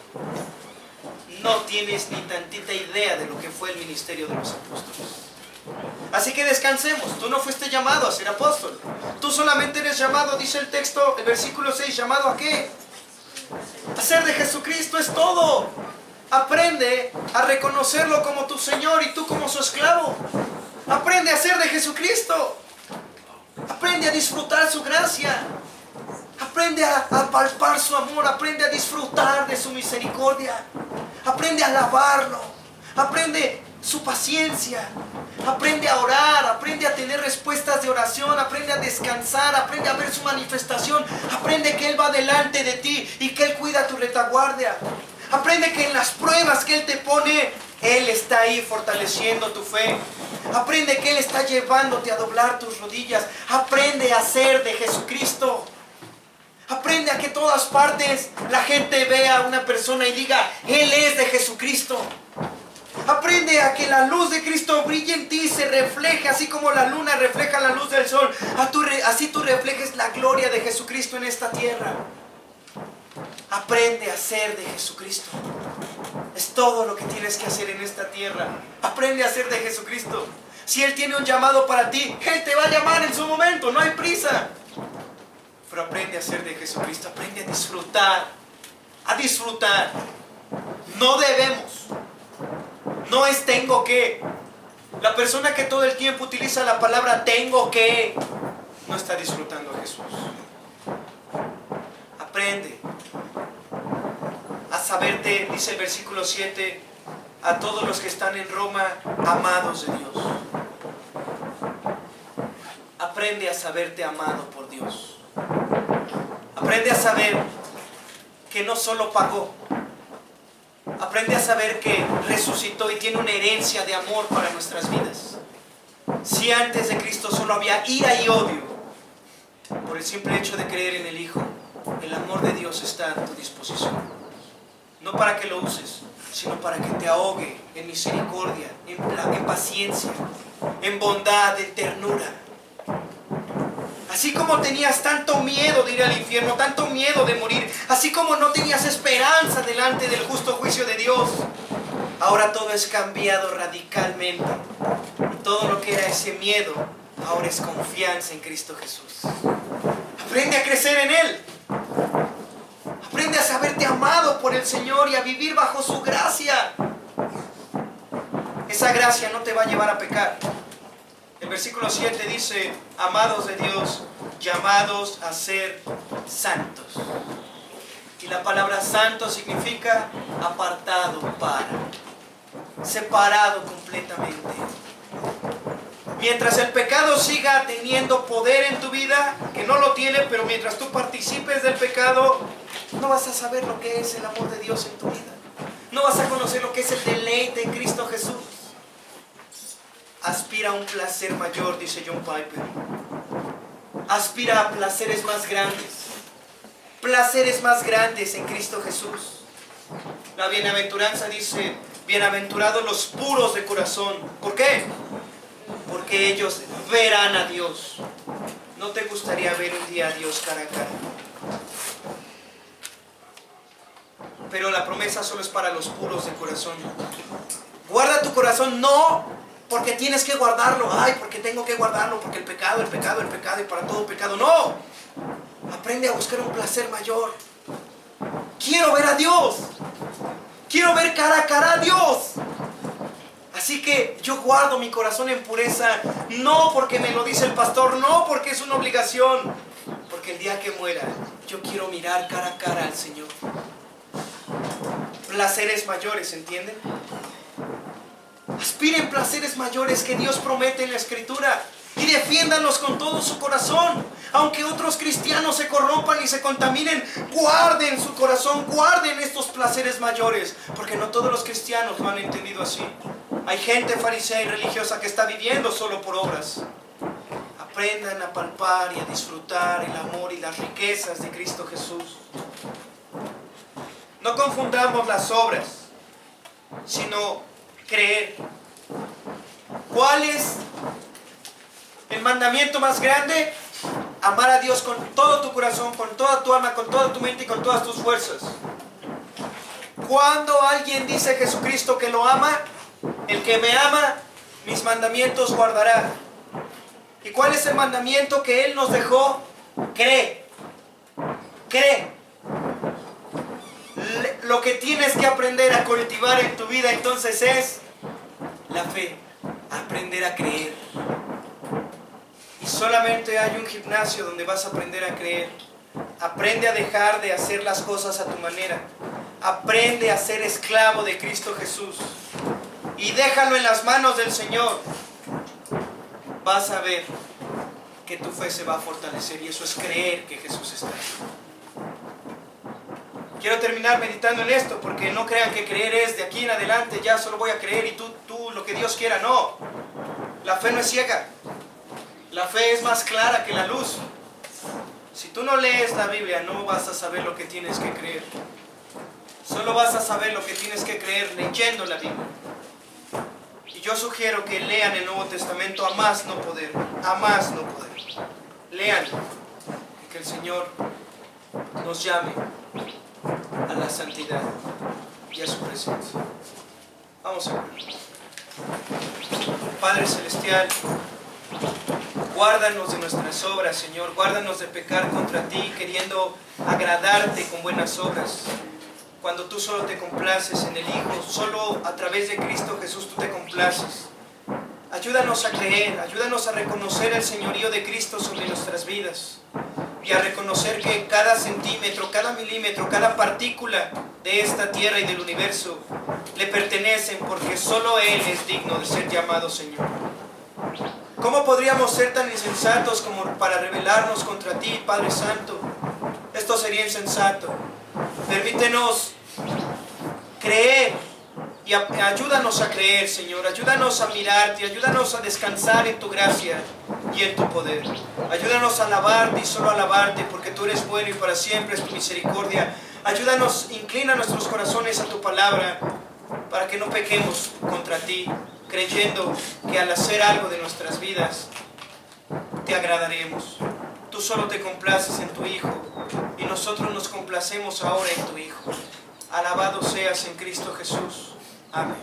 No tienes ni tantita idea de lo que fue el ministerio de los apóstoles. Así que descansemos. Tú no fuiste llamado a ser apóstol. Tú solamente eres llamado, dice el texto, el versículo 6, ¿llamado a qué? A ser de Jesucristo, es todo. Aprende a reconocerlo como tu Señor y tú como su esclavo. Aprende a ser de Jesucristo. Aprende a disfrutar su gracia. Aprende a palpar su amor. Aprende a disfrutar de su misericordia. Aprende a alabarlo. Aprende su paciencia. Aprende a orar. Aprende a tener respuestas de oración. Aprende a descansar. Aprende a ver su manifestación. Aprende que Él va delante de ti y que Él cuida tu retaguardia. Aprende que en las pruebas que Él te pone, Él está ahí fortaleciendo tu fe. Aprende que Él está llevándote a doblar tus rodillas. Aprende a ser de Jesucristo. Aprende a que todas partes la gente vea a una persona y diga, Él es de Jesucristo. Aprende a que la luz de Cristo brille en ti y se refleje, así como la luna refleja la luz del sol. Así tú reflejes la gloria de Jesucristo en esta tierra. Aprende a ser de Jesucristo. Es todo lo que tienes que hacer en esta tierra. Aprende a ser de Jesucristo. Si Él tiene un llamado para ti, Él te va a llamar en su momento, no hay prisa. Pero aprende a ser de Jesucristo. Aprende a disfrutar. A disfrutar. No debemos. No es tengo que. La persona que todo el tiempo utiliza la palabra tengo que, no está disfrutando a Jesús. Aprende a saberte, dice el versículo 7, a todos los que están en Roma, amados de Dios. Aprende a saberte amado por Dios. Aprende a saber que no solo pagó. Aprende a saber que resucitó y tiene una herencia de amor para nuestras vidas. Si antes de Cristo solo había ira y odio, por el simple hecho de creer en el Hijo, el amor de Dios está a tu disposición. No para que lo uses, sino para que te ahogue en misericordia, en paciencia, en bondad, en ternura. Así como tenías tanto miedo de ir al infierno, tanto miedo de morir, así como no tenías esperanza delante del justo juicio de Dios, ahora todo es cambiado radicalmente. Todo lo que era ese miedo, ahora es confianza en Cristo Jesús. Aprende a crecer en Él. Aprende a saberte amado por el Señor y a vivir bajo su gracia. Esa gracia no te va a llevar a pecar. El versículo 7 dice, amados de Dios, llamados a ser santos. Y la palabra santo significa apartado para, separado completamente. Mientras el pecado siga teniendo poder en tu vida, que no lo tiene, pero mientras tú participes del pecado, no vas a saber lo que es el amor de Dios en tu vida. No vas a conocer lo que es el deleite en Cristo Jesús. Aspira a un placer mayor, dice John Piper. Aspira a placeres más grandes. Placeres más grandes en Cristo Jesús. La bienaventuranza dice, bienaventurados los puros de corazón. ¿Por qué? Porque ellos verán a Dios. ¿No te gustaría ver un día a Dios cara a cara? Pero la promesa solo es para los puros de corazón. Guarda tu corazón, no porque tienes que guardarlo. Ay, porque tengo que guardarlo, porque el pecado, y para todo pecado. No. Aprende a buscar un placer mayor. Quiero ver a Dios. Quiero ver cara a cara a Dios. Así que yo guardo mi corazón en pureza, no porque me lo dice el pastor, no porque es una obligación, porque el día que muera, yo quiero mirar cara a cara al Señor. Placeres mayores, ¿entienden? Aspiren placeres mayores que Dios promete en la Escritura y defiéndanlos con todo su corazón. Aunque otros cristianos se corrompan y se contaminen, guarden su corazón, guarden estos placeres mayores, porque no todos los cristianos lo han entendido así. Hay gente farisea y religiosa que está viviendo solo por obras. Aprendan a palpar y a disfrutar el amor y las riquezas de Cristo Jesús. No confundamos las obras, sino creer. ¿Cuál es el mandamiento más grande? Amar a Dios con todo tu corazón, con toda tu alma, con toda tu mente y con todas tus fuerzas. Cuando alguien dice a Jesucristo que lo ama, el que me ama, mis mandamientos guardará. ¿Y cuál es el mandamiento que Él nos dejó? Cree. Cree. Lo que tienes que aprender a cultivar en tu vida entonces es la fe. Aprender a creer. Y solamente hay un gimnasio donde vas a aprender a creer. Aprende a dejar de hacer las cosas a tu manera. Aprende a ser esclavo de Cristo Jesús. Y déjalo en las manos del Señor. Vas a ver que tu fe se va a fortalecer. Y eso es creer que Jesús está ahí. Quiero terminar meditando en esto, porque no crean que creer es de aquí en adelante, ya solo voy a creer y tú lo que Dios quiera. No. La fe no es ciega. La fe es más clara que la luz. Si tú no lees la Biblia, no vas a saber lo que tienes que creer. Solo vas a saber lo que tienes que creer leyendo la Biblia. Y yo sugiero que lean el Nuevo Testamento a más no poder. A más no poder. Lean. Y que el Señor nos llame a la santidad y a su presencia. Vamos a ver. Padre Celestial, guárdanos de nuestras obras, Señor. Guárdanos de pecar contra ti, queriendo agradarte con buenas obras. Cuando tú solo te complaces en el Hijo, solo a través de Cristo Jesús tú te complaces. Ayúdanos a creer, ayúdanos a reconocer el señorío de Cristo sobre nuestras vidas y a reconocer que cada centímetro, cada milímetro, cada partícula de esta tierra y del universo le pertenecen, porque solo Él es digno de ser llamado Señor. ¿Cómo podríamos ser tan insensatos como para rebelarnos contra ti, Padre Santo? Esto sería insensato. Permítenos creer y ayúdanos a creer, Señor. Ayúdanos a mirarte, ayúdanos a descansar en tu gracia y en tu poder. Ayúdanos a alabarte y solo alabarte, porque tú eres bueno y para siempre es tu misericordia. Ayúdanos, inclina nuestros corazones a tu palabra, para que no pequemos contra ti, creyendo que al hacer algo de nuestras vidas te agradaremos. Tú solo te complaces en tu Hijo y nosotros nos complacemos ahora en tu Hijo. Alabado seas en Cristo Jesús. Amén.